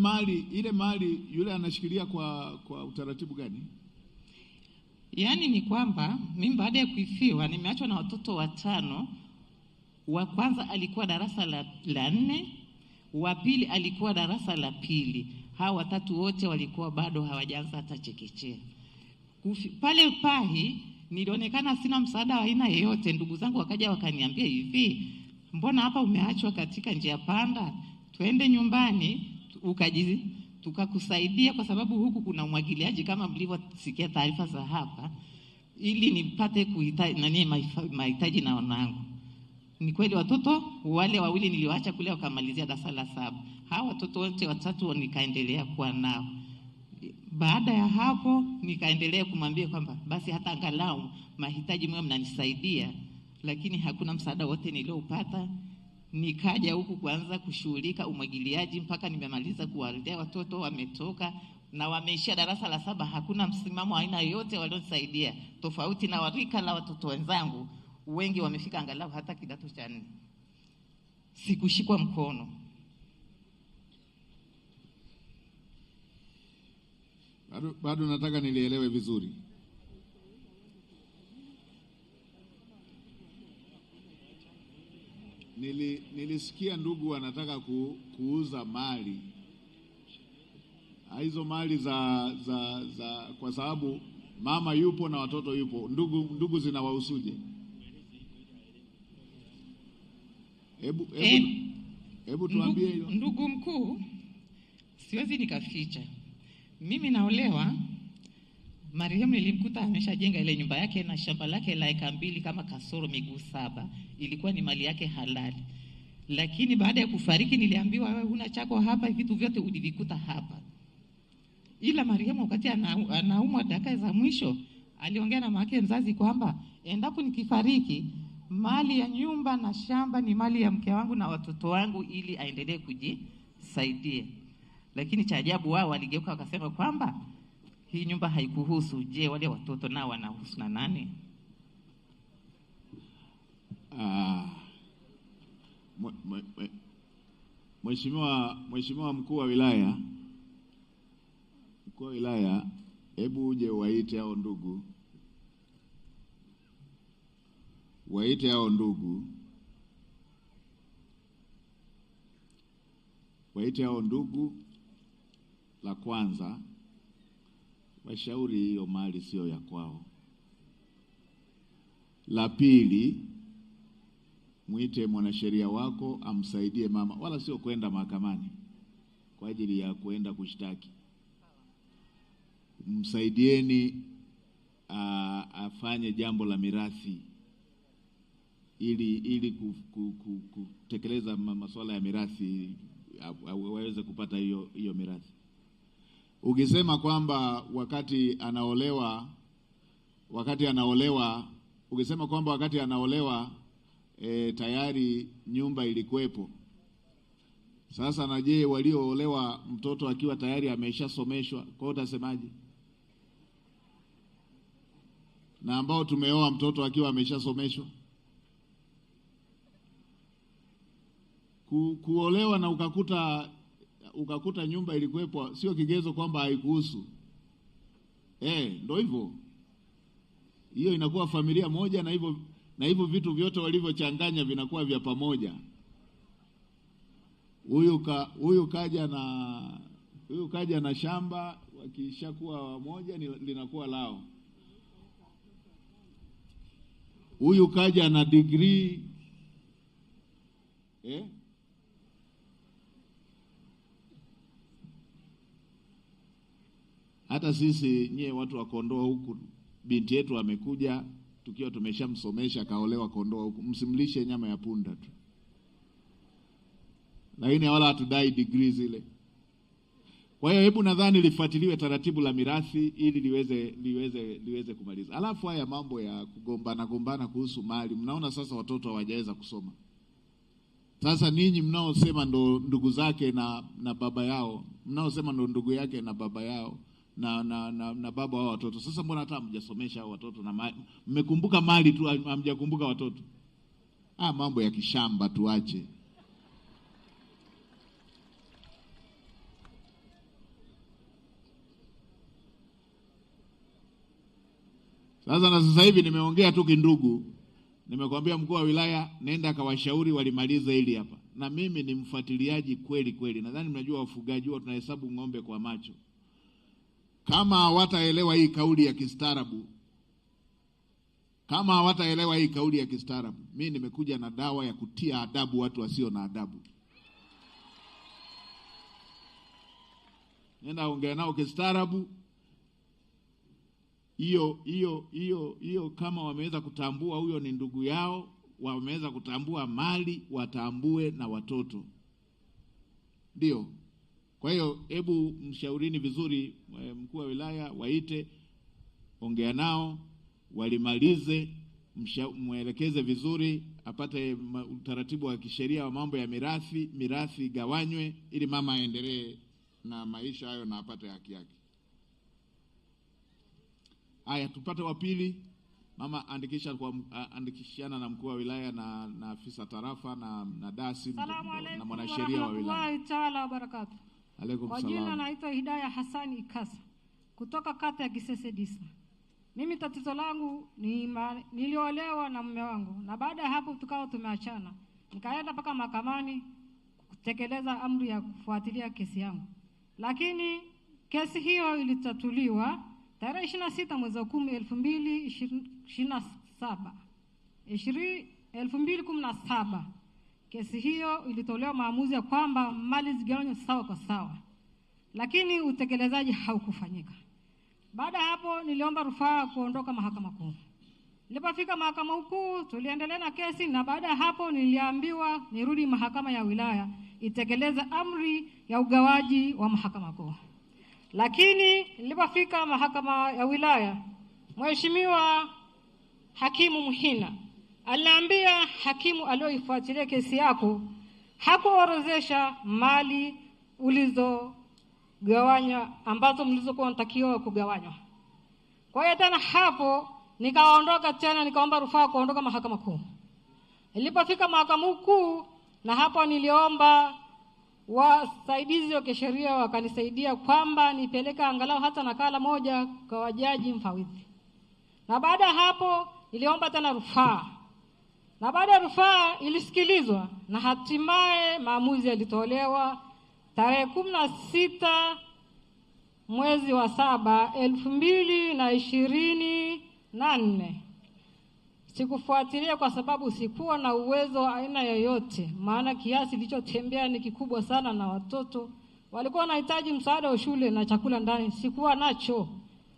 mali yule anashikilia kwa utaratibu gani? Yaani ni kwamba mimi baada ya kuifiwa nimeachwa na watoto 5. Wa kwanza alikuwa darasa la 4, wa pili alikuwa darasa la 2. Hao 3 wote walikuwa bado hawajaanza hata chekechea. Pale Pahi nilionekana sina msaada wa aina yoyote. Ndugu zangu wakaja wakaniambia hivi, mbona hapa umeachwa katika njia panda? Twende nyumbani tukakusaidia, kwa sababu huku kuna umwagiliaji kama mlivyosikia taarifa za hapa, ili nipate mahitaji na wanangu. Ni kweli watoto wale 2 niliwaacha kule wakamalizia darasa la 7. Hao watoto wote 3 nikaendelea kuwa nao. Baada ya hapo nikaendelea kumwambia kwamba basi hata angalau mahitaji mwe mnanisaidia, lakini hakuna msaada wote nilioupata. Nikaja huku kuanza kushughulika umwagiliaji mpaka nimemaliza kuwalea watoto, wametoka na wameishia darasa la 7. Hakuna msimamo aina yoyote walionisaidia, tofauti na warika la watoto wenzangu wengi wamefika angalau hata kidato cha 4. Sikushikwa mkono. Bado nataka nilielewe vizuri. Nilisikia ndugu anataka kuuza mali. Hizo mali za kwa sababu mama yupo na watoto yupo. Ndugu zinawahusuje? Hebu tuambie hilo. Ndugu mkuu, siwezi nikaficha. Mimi naolewa, marehemu nilimkuta ameshajenga ile nyumba yake na shamba lake la 2 kama kasoro miguu 7. Ilikuwa ni mali yake halali. Lakini baada ya kufariki niliambiwa wewe huna chako hapa, vitu vyote ulivikuta hapa. Ila marehemu wakati anaumwa dakika za mwisho aliongea na mama yake mzazi kwamba endapo nikifariki, mali ya nyumba na shamba ni mali ya mke wangu na watoto wangu, ili aendelee kujisaidia. Lakini cha ajabu wao waligeuka wakasema kwamba hii nyumba haikuhusu. Je, wale watoto nao wanahusu na nani? Mheshimiwa mkuu wa wilaya, hebu uje waite hao ndugu. Waite hao ndugu. La kwanza, washauri hiyo mali sio ya kwao. La pili, mwite mwanasheria wako amsaidie mama, wala sio kwenda mahakamani kwa ajili ya kwenda kushtaki. Msaidieni afanye jambo la mirathi ili kutekeleza masuala ya mirathi, waweze kupata hiyo mirathi. Ukisema kwamba wakati anaolewa tayari nyumba ilikuwepo. Sasa na je, walioolewa mtoto akiwa tayari ameshasomeshwa, kwa hiyo utasemaje? Na ambao tumeoa mtoto akiwa ameshasomeshwa? Kuolewa na ukakuta nyumba ilikuwepo sio kigezo kwamba haikuhusu. Ndio hivyo. Hiyo inakuwa familia moja, na hivyo vitu vyote walivyochanganya vinakuwa vya pamoja. Huyu kaja na shamba, wakishakuwa moja linakuwa lao. Huyu kaja na degree. Hata sisi nyie watu wa Kondoa huku, binti yetu amekuja tukiwa tumeshamsomesha, kaolewa Kondoa huku. Msimlishe nyama ya punda tu. Lakini wala hatudai degree zile. Kwa hiyo hebu nadhani lifuatiliwe taratibu la mirathi ili liweze kumaliza. Alafu haya mambo ya kugombana kuhusu mali, mnaona sasa watoto hawajaweza kusoma. Sasa ninyi mnaosema ndo ndugu zake na baba yao, mnaosema ndo ndugu yake na baba yao na baba wao watoto. Sasa mbona hata hamjasomesha hao watoto na mmekumbuka mali tu, hamjakumbuka watoto? Mambo ya kishamba tuache. Sasa hivi nimeongea tu kindugu. Nimekwambia mkuu wa wilaya nenda kawashauri walimalize hili hapa. Na mimi ni mfuatiliaji kweli. Nadhani mnajua wafugaji huwa tunahesabu ng'ombe kwa macho. Kama hawataelewa hii kauli ya kistaarabu, mimi nimekuja na dawa ya kutia adabu watu wasio na adabu. Nenda ongea nao kistaarabu. Hiyo kama wameweza kutambua huyo ni ndugu yao, wameweza kutambua mali, watambue na watoto. Ndio. Kwa hiyo hebu mshaurini vizuri mkuu wa wilaya, waite, ongea nao, walimalize, mwelekeze vizuri, apate utaratibu wa kisheria wa mambo ya mirathi gawanywe ili mama aendelee na maisha hayo na apate haki yake. Haya, tupate wa pili. Mama andikishana na mkuu wa wilaya na afisa tarafa na dasi na mwanasheria wa wilaya. Assalamu taala wa barakatuh. Alaykum salaam. Kwa jina naitwa Hidayah Hassan Ikasa kutoka kata ya Kisese Disa. Mimi tatizo langu ni niliolewa na mume wangu, na baada ya hapo tukao tumeachana. Nikaenda mpaka mahakamani kutekeleza amri ya kufuatilia kesi yangu. Lakini kesi hiyo ilitatuliwa tarehe 26 mwezi wa 10 2017. Kesi hiyo ilitolewa maamuzi ya kwamba mali zigawanywe sawa kwa sawa, lakini utekelezaji haukufanyika. Baada ya hapo niliomba rufaa kuondoka mahakama kuu. Nilipofika mahakama kuu tuliendelea na kesi, na baada ya hapo niliambiwa nirudi mahakama ya wilaya itekeleze amri ya ugawaji wa mahakama kuu. Lakini nilipofika mahakama ya wilaya, Mheshimiwa Hakimu Muhina aliambia hakimu aliyoifuatilia kesi yako hakuorodhesha mali ulizogawanywa ambazo mlizokuwa unatakiwa kugawanywa. Kwa hiyo tena hapo nikaondoka tena, nikaomba rufaa kuondoka mahakama kuu. Nilipofika mahakama kuu, na hapo niliomba wasaidizi wa kisheria wakanisaidia kwamba nipeleka angalau hata nakala moja kwa wajaji mfawidhi. Na baada ya hapo niliomba tena rufaa. Na baada ya rufaa ilisikilizwa na hatimaye maamuzi yalitolewa tarehe 16 mwezi wa 7 2024. Sikufuatilia kwa sababu sikuwa na uwezo aina yoyote, maana kiasi kilichotembea ni kikubwa sana na watoto walikuwa wanahitaji msaada wa shule na chakula ndani, sikuwa nacho.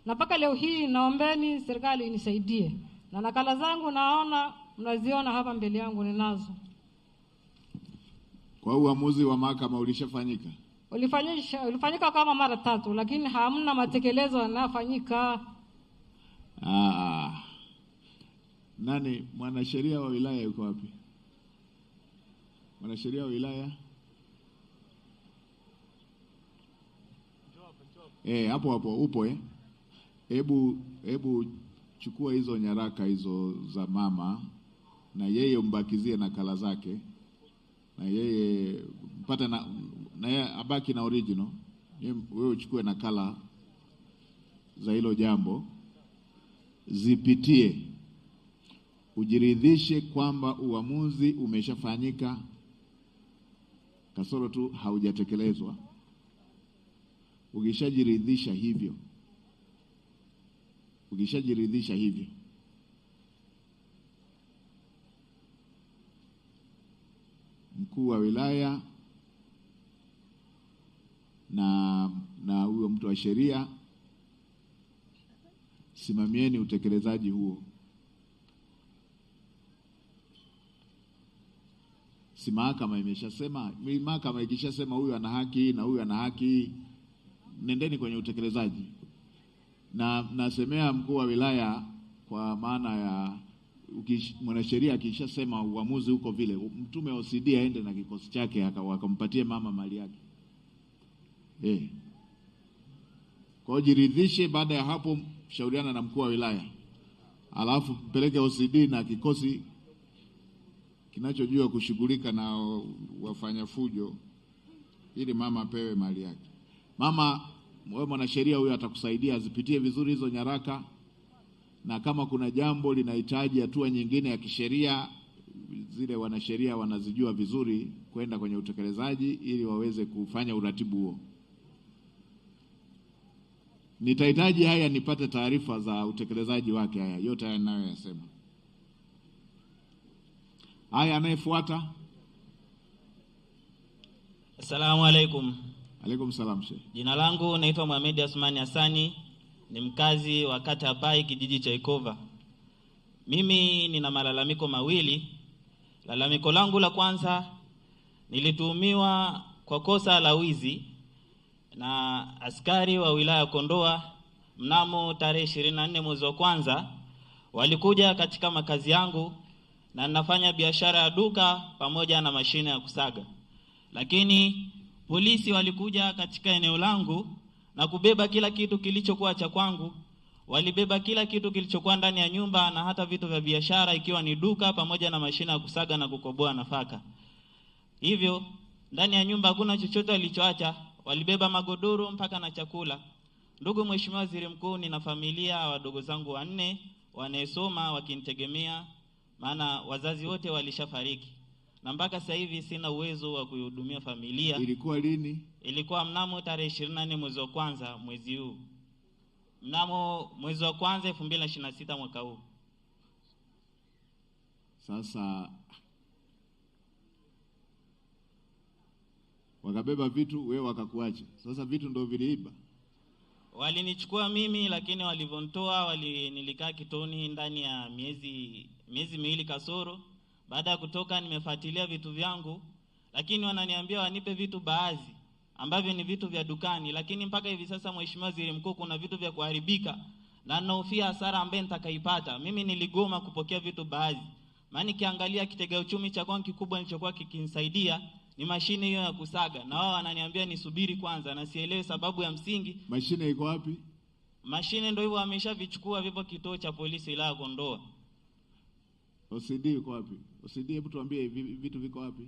Na mpaka leo hii naombeni serikali inisaidie. Na nakala zangu naona mnaziona hapa mbele yangu ninazo. Kwa uamuzi wa mahakama ulishafanyika? Ulifanyika kama mara 3, lakini hamna matekelezo yanayofanyika. Nani mwanasheria wa wilaya yuko wapi? Mwanasheria wa wilaya? Hapo upo Hebu chukua hizo nyaraka hizo za mama, na yeye umbakizie nakala zake, na yeye mpate na yeye abaki na original. Wewe uchukue nakala za hilo jambo, zipitie, ujiridhishe kwamba uamuzi umeshafanyika, kasoro tu haujatekelezwa. Ukishajiridhisha hivyo, mkuu wa wilaya na huyo mtu wa sheria, simamieni utekelezaji huo. Si mahakama imeshasema? Mahakama ikishasema huyu ana haki na huyu ana haki, nendeni kwenye utekelezaji. Na nasemea mkuu wa wilaya kwa maana ya mwanasheria akishasema uamuzi huko vile, mtume OCD aende na kikosi chake akampatie mama mali yake. Kwa jiridhishe, baada ya hapo shauriana na mkuu wa wilaya. Alafu peleke OCD na kikosi kinachojua kushughulika na wafanya fujo ili mama apewe mali yake. Mama, wewe mwanasheria huyo atakusaidia azipitie vizuri hizo nyaraka, na kama kuna jambo linahitaji hatua nyingine ya kisheria, zile wanasheria wanazijua vizuri, kwenda kwenye utekelezaji ili waweze kufanya uratibu huo. Nitahitaji haya nipate taarifa za utekelezaji wake, haya yote haya ninayoyasema. Haya, anayefuata. Assalamu alaikum. Alaikum salam Sheikh. Jina langu naitwa Mohamed Asmani Hassani, ni mkazi wa kata ya Pai, kijiji cha Ikova. Mimi nina malalamiko mawili. Lalamiko langu la kwanza, nilituhumiwa kwa kosa la wizi na askari wa wilaya ya Kondoa mnamo tarehe 24 mwezi wa kwanza. Walikuja katika makazi yangu na ninafanya biashara ya duka pamoja na mashine ya kusaga. Lakini polisi walikuja katika eneo langu na kubeba kila kitu kilichokuwa cha kwangu. Walibeba kila kitu kilichokuwa ndani ya nyumba na hata vitu vya biashara, ikiwa ni duka pamoja na mashine ya kusaga na kukoboa nafaka. Hivyo ndani ya nyumba hakuna chochote walichoacha. Walibeba magodoro mpaka na chakula. Ndugu Mheshimiwa Waziri Mkuu, nina familia, wadogo zangu 4 wanaesoma wakinitegemea, maana wazazi wote walishafariki. Na mpaka sasa hivi sina uwezo wa kuhudumia familia. Ilikuwa lini? Ilikuwa mnamo tarehe 24 mwezi wa kwanza mwezi huu. Mnamo mwezi wa kwanza 2026 mwaka huu. Sasa wakabeba vitu, wewe wakakuacha. Sasa vitu ndio viliiba. Walinichukua mimi, lakini walivontoa nilikaa kitoni ndani ya miezi 2 kasoro. Baada ya kutoka nimefuatilia vitu vyangu, lakini wananiambia wanipe vitu baadhi ambavyo ni vitu vya dukani. Lakini mpaka hivi sasa Mheshimiwa Waziri Mkuu, kuna vitu vya kuharibika na ninahofia hasara ambayo nitakaipata. Mimi niligoma kupokea vitu baadhi, maana nikiangalia kitega uchumi cha kwangu kikubwa nilichokuwa kikinisaidia ni mashine hiyo ya kusaga, na wao wananiambia nisubiri kwanza, na sielewi sababu ya msingi. Mashine iko wapi? Mashine ndio hivyo wameshavichukua, vipo kituo cha polisi wilaya Kondoa. OCD iko wapi? OCD, hebu tuambie vitu viko wapi?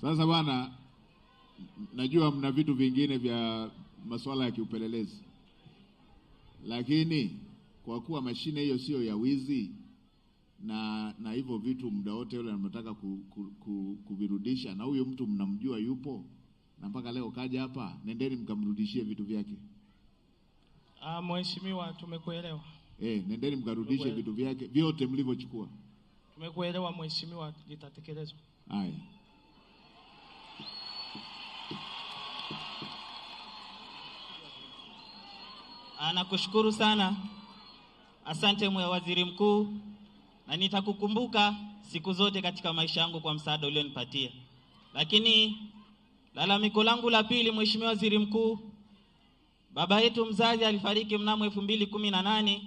Sasa bwana, najua mna vitu vingine vya masuala ya kiupelelezi, lakini kwa kuwa mashine hiyo sio ya wizi na hivyo vitu muda wote yule anataka kuvirudisha, na huyo mtu mnamjua yupo na mpaka leo kaja hapa, nendeni mkamrudishie vitu vyake. Mheshimiwa, tumekuelewa. Nendeni mkarudishe vitu vyake vyote mlivyochukua. Tumekuelewa Mheshimiwa, litatekelezwa. Haya. Nakushukuru sana. Asante Waziri Mkuu, na nitakukumbuka siku zote katika maisha yangu kwa msaada ulionipatia. Lakini lalamiko langu la pili, Mheshimiwa Waziri Mkuu, baba yetu mzazi alifariki mnamo 2018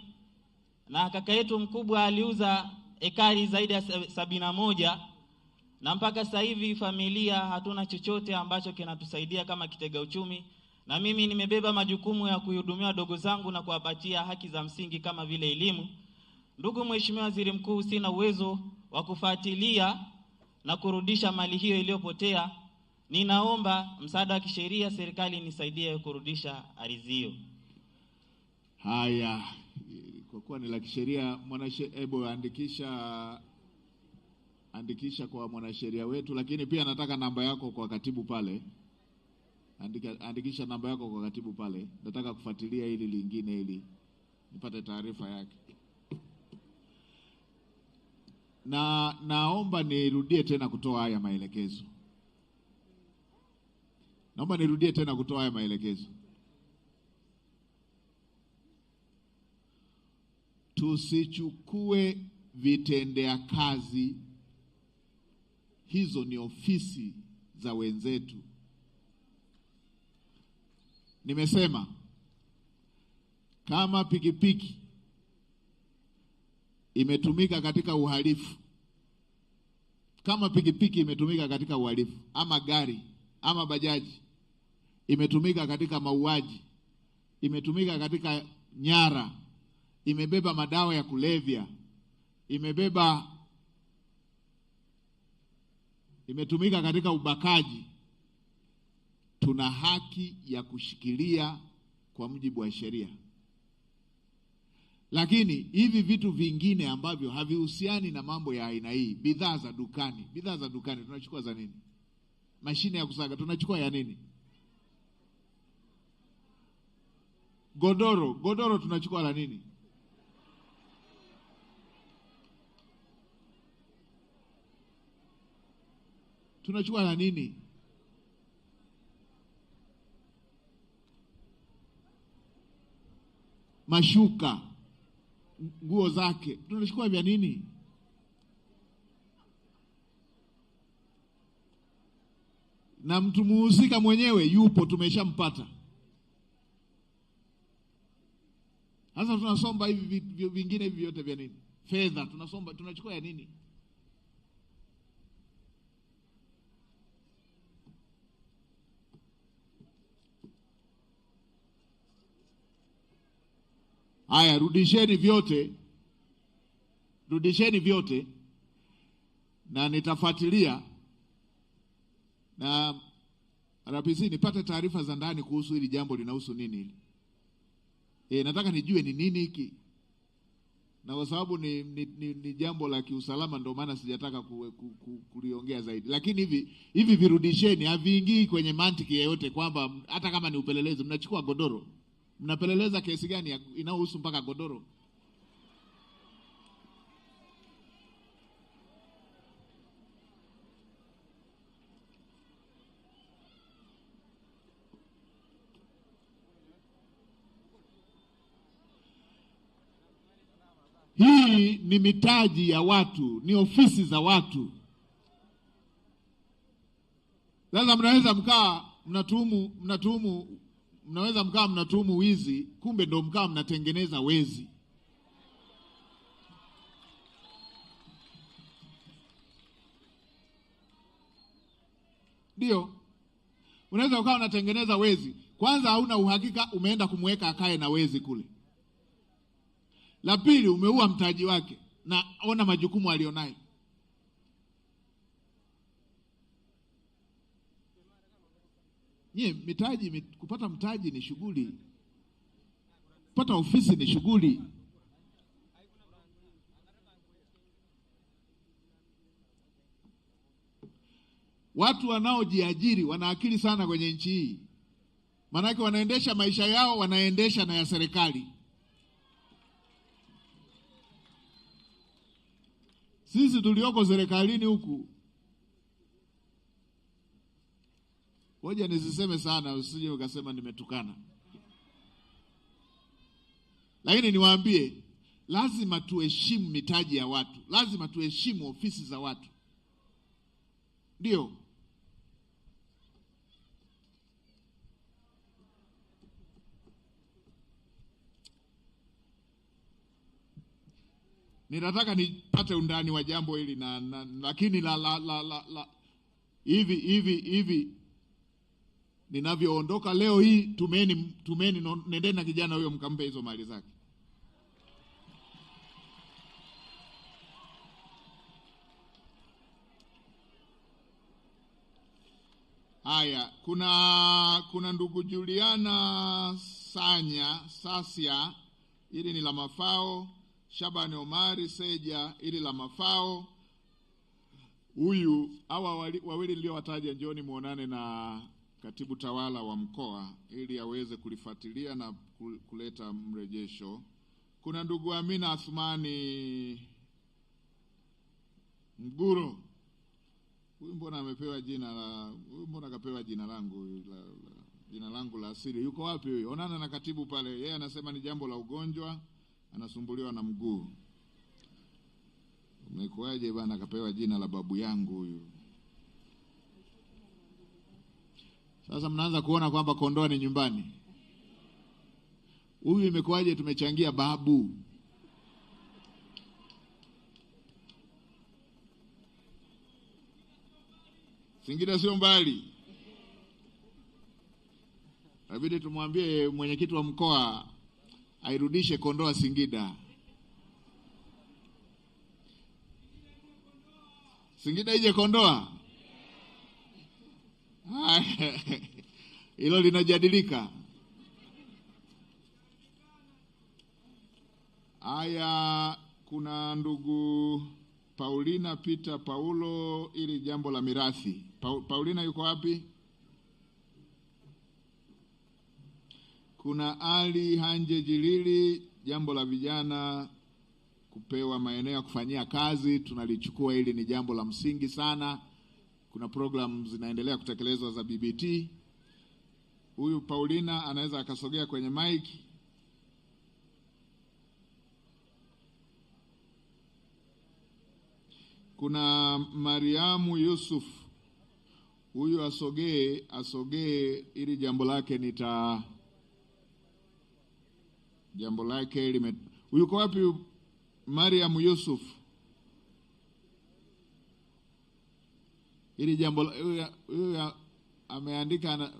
na kaka yetu mkubwa aliuza ekari zaidi ya 71, na mpaka sasa hivi familia hatuna chochote ambacho kinatusaidia kama kitega uchumi, na mimi nimebeba majukumu ya kuhudumia wadogo zangu na kuwapatia haki za msingi kama vile elimu. Ndugu Mheshimiwa Waziri Mkuu, sina uwezo wa kufuatilia na kurudisha mali hiyo iliyopotea. Ninaomba msaada wa kisheria, serikali nisaidie kurudisha ardhi hiyo. Haya, kwa kuwa ni la kisheria, hebu andikisha kwa mwanasheria wetu, lakini pia nataka namba yako kwa katibu pale. Andikisha namba yako kwa katibu pale. Nataka kufuatilia hili lingine ili nipate taarifa yake. Na naomba nirudie tena kutoa haya maelekezo. Tusichukue vitendea kazi. Hizo ni ofisi za wenzetu. Nimesema kama pikipiki imetumika katika uhalifu, kama pikipiki imetumika katika uhalifu, ama gari ama bajaji imetumika katika mauaji, imetumika katika nyara, imebeba madawa ya kulevya, imetumika katika ubakaji, tuna haki ya kushikilia kwa mujibu wa sheria. Lakini hivi vitu vingine ambavyo havihusiani na mambo ya aina hii, bidhaa za dukani tunachukua za nini? Mashine ya kusaga tunachukua ya nini? Godoro tunachukua la nini? Tunachukua la nini? Mashuka, nguo zake tunachukua vya nini? Na mtu muhusika mwenyewe yupo, tumeshampata. Sasa tunasomba hivi vingine hivi vyote vya nini? Fedha tunasomba, tunachukua ya nini? Haya, rudisheni vyote na nitafuatilia na RPC nipate taarifa za ndani kuhusu hili jambo linahusu nini hili. Nataka nijue ni nini hiki. Na kwa sababu ni jambo la kiusalama ndio maana sijataka kuliongea zaidi. Lakini hivi virudisheni, haviingii kwenye mantiki yoyote kwamba hata kama ni upelelezi mnachukua godoro. Mnapeleleza kesi gani inayohusu mpaka godoro? Hii ni mitaji ya watu, ni ofisi za watu. Sasa mnaweza mkaa mnatuhumu wizi, kumbe ndo mkaa mnatengeneza wezi. Ndio. Unaweza ukawa unatengeneza wezi. Kwanza hauna uhakika umeenda kumweka akae na wezi kule. La pili, umeua mtaji wake na ona majukumu alionayo. Kupata mtaji ni shughuli. Kupata ofisi ni shughuli. Watu wanaojiajiri wana akili sana kwenye nchi hii. Maanake wanaendesha maisha yao, wanaendesha na ya serikali. Sisi tulioko serikalini huku, ngoja nisiseme sana usije ukasema nimetukana. Lakini niwaambie, lazima tuheshimu mitaji ya watu, lazima tuheshimu ofisi za watu. Ndio. Ninataka nipate undani wa jambo hili lakini hivi ninavyoondoka leo hii, tumeni nendeni na kijana huyo mkampe hizo mali zake. Haya, kuna ndugu Juliana Sasia, hili ni la mafao. Shabani Omari Seja, ili la mafao. Hawa wawili niliowataja, njooni muonane na katibu tawala wa mkoa ili aweze kulifuatilia na kuleta mrejesho. Kuna ndugu Amina Athmani Mguro. Huyu mbona amepewa kapewa jina langu la asili? Yuko wapi huyu? Onana na katibu pale. Yeye anasema ni jambo la ugonjwa, anasumbuliwa na mguu. Umekuaje bana, kapewa jina la babu yangu huyu. Sasa mnaanza kuona kwamba Kondoa ni nyumbani. Huyu imekuaje tumechangia babu. Singida sio mbali. Inabidi tumwambie mwenyekiti wa mkoa airudishe Kondoa Singida. Singida ije Kondoa. Hilo linajadilika. Haya, kuna ndugu Paulina Peter Paulo ili jambo la mirathi. Paulina yuko wapi? Kuna Ali Hanje Jilili, jambo la vijana kupewa maeneo ya kufanyia kazi, tunalichukua. Hili ni jambo la msingi sana. Kuna program zinaendelea kutekelezwa za BBT. Huyu Paulina anaweza akasogea kwenye mic. Kuna Mariamu Yusuf. Huyu asogee ili jambo lake jambo lake huyu kwa wapi? Mariamu Yusuf. Ili jambo huyu ameandika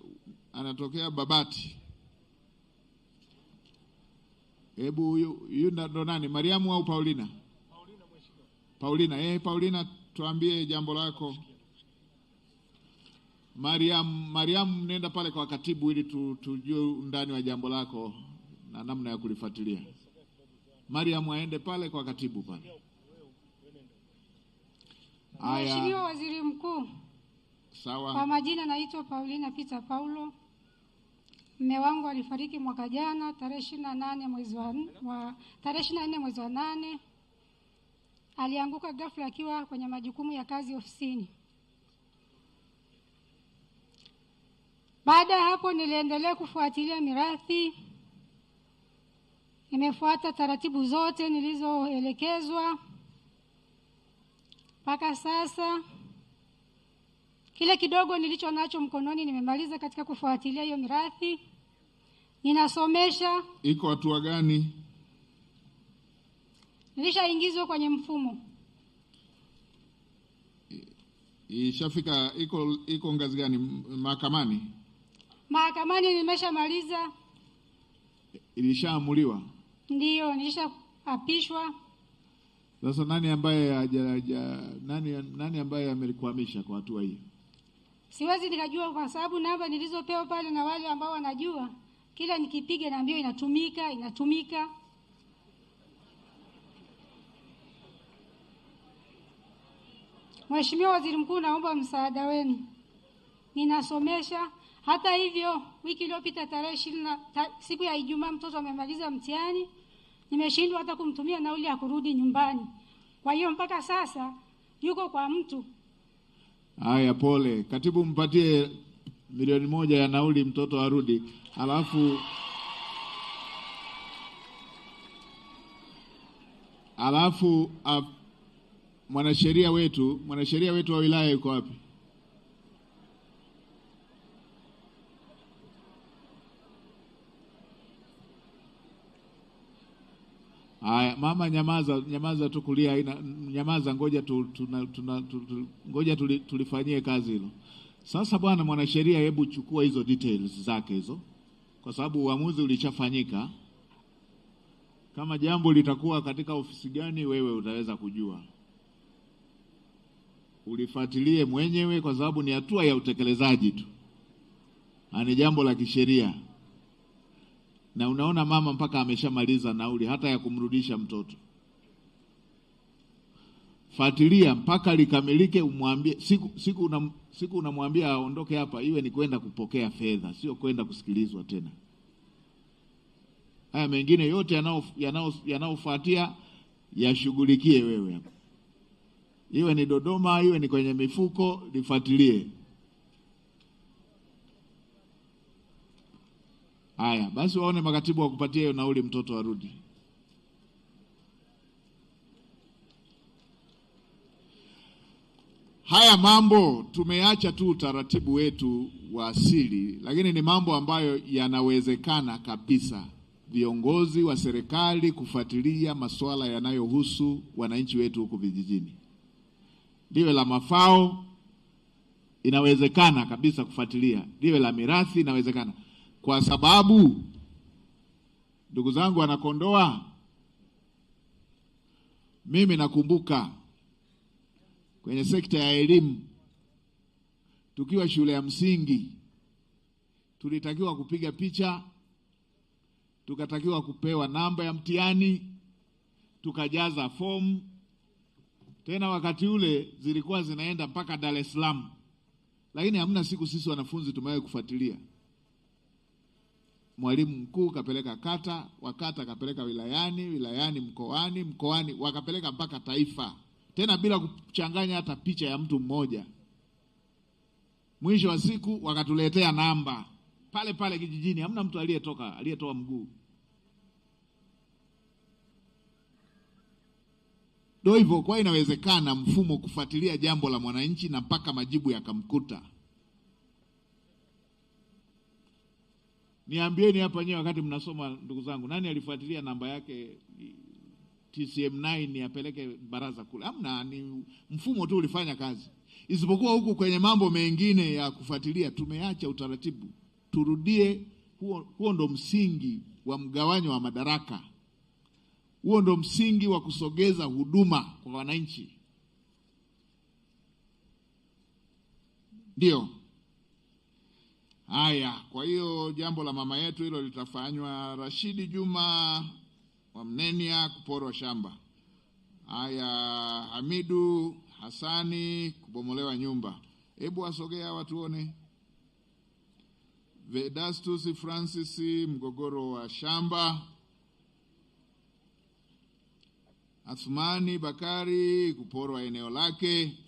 anatokea Babati. Hebu huyu ndo nani? Mariamu au Paulina? Paulina. Paulina, tuambie jambo lako. Mariam, nenda pale kwa katibu ili tujue undani wa jambo lako na namna ya kulifuatilia. Mariam aende pale kwa katibu pale. Mheshimiwa Waziri Mkuu. Sawa. Kwa majina naitwa Paulina Peter Paulo. Mume wangu alifariki mwaka jana tarehe 24 mwezi wa 8. Alianguka ghafla akiwa kwenye majukumu ya kazi ofisini. Baada ya hapo niliendelea kufuatilia mirathi. Nimefuata taratibu zote nilizoelekezwa. Mpaka sasa kile kidogo nilicho nacho mkononi nimemaliza katika kufuatilia hiyo mirathi. Ninasomesha. Iko hatua gani? Nilishaingizwa kwenye mfumo. Ishafika, iko ngazi gani? Mahakamani? Mahakamani nimeshamaliza. Ilishaamuliwa? Ndiyo, nilishaapishwa. Sasa nani ambaye amelikwamisha kwa hatua hii? Siwezi nikajua kwa sababu namba nilizopewa pale na wale ambao wanajua, kila nikipiga naambiwa inatumika. Mheshimiwa Waziri Mkuu, naomba msaada wenu. Ninasomesha. Hata hivyo, wiki iliyopita tarehe 20 siku ya Ijumaa mtoto amemaliza mtihani. Nimeshindwa hata kumtumia nauli ya kurudi nyumbani. Kwa hiyo mpaka sasa yuko kwa mtu. Haya, pole. Katibu, mpatie 1 milioni ya nauli mtoto arudi. Alafu mwanasheria wetu wa wilaya yuko wapi? Haya, mama, nyamaza tu kulia, nyamaza, ngoja tulifanyie kazi hilo. Sasa bwana mwanasheria, hebu chukua hizo details zake hizo, kwa sababu uamuzi ulishafanyika. Kama jambo litakuwa katika ofisi gani, wewe utaweza kujua. Ulifuatilie mwenyewe, kwa sababu ni hatua ya utekelezaji tu. Ni jambo la kisheria. Na unaona mama mpaka ameshamaliza nauli hata ya kumrudisha mtoto. Fuatilia mpaka likamilike, umwambie siku unamwambia aondoke hapa, iwe ni kwenda kupokea fedha, sio kwenda kusikilizwa tena. Haya mengine yote yanaofuatia yashughulikie wewe hapa. Iwe ni Dodoma, iwe ni kwenye mifuko, lifuatilie. Haya, basi waone makatibu wa kupatia hiyo nauli mtoto arudi. Haya mambo tumeacha tu utaratibu wetu wa asili, lakini ni mambo ambayo yanawezekana kabisa viongozi wa serikali kufuatilia masuala yanayohusu wananchi wetu huku vijijini. Liwe la mafao inawezekana kabisa kufuatilia, liwe la mirathi inawezekana, kwa sababu ndugu zangu wanakondoa, mimi nakumbuka kwenye sekta ya elimu, tukiwa shule ya msingi tulitakiwa kupiga picha, tukatakiwa kupewa namba ya mtihani, tukajaza fomu. Tena wakati ule zilikuwa zinaenda mpaka Dar es Salaam, lakini hamna siku sisi wanafunzi tumewahi kufuatilia. Mwalimu mkuu kapeleka kata, wakata kapeleka wilayani, wilayani mkoani, mkoani wakapeleka mpaka taifa, tena bila kuchanganya hata picha ya mtu mmoja. Mwisho wa siku wakatuletea namba pale pale kijijini, hamna mtu aliyetoa mguu. Ndio hivyo, kwa inawezekana mfumo kufuatilia jambo la mwananchi na mpaka majibu yakamkuta. Niambieni hapa nyewe wakati mnasoma, ndugu zangu, nani alifuatilia namba yake TCM9 apeleke baraza kule? Hamna, ni mfumo tu ulifanya kazi. Isipokuwa huku kwenye mambo mengine ya kufuatilia tumeacha utaratibu. Turudie huo ndo msingi wa mgawanyo wa madaraka. Huo ndo msingi wa kusogeza huduma kwa wananchi. Ndio. Haya, kwa hiyo jambo la mama yetu hilo litafanywa. Rashidi Juma wa Mnenia kuporwa shamba. Haya, Hamidu Hasani kubomolewa nyumba. Hebu asogea watu tuone. Vedastus Francis mgogoro wa shamba. Athmani Bakari kuporwa eneo lake.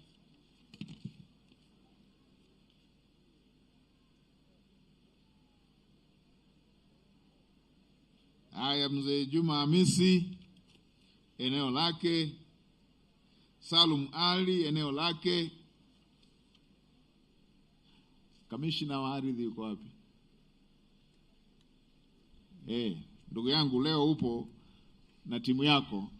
Haya, mzee Juma Hamisi eneo lake. Salum Ali eneo lake. Kamishna wa ardhi yuko wapi? Ndugu yangu, leo upo na timu yako.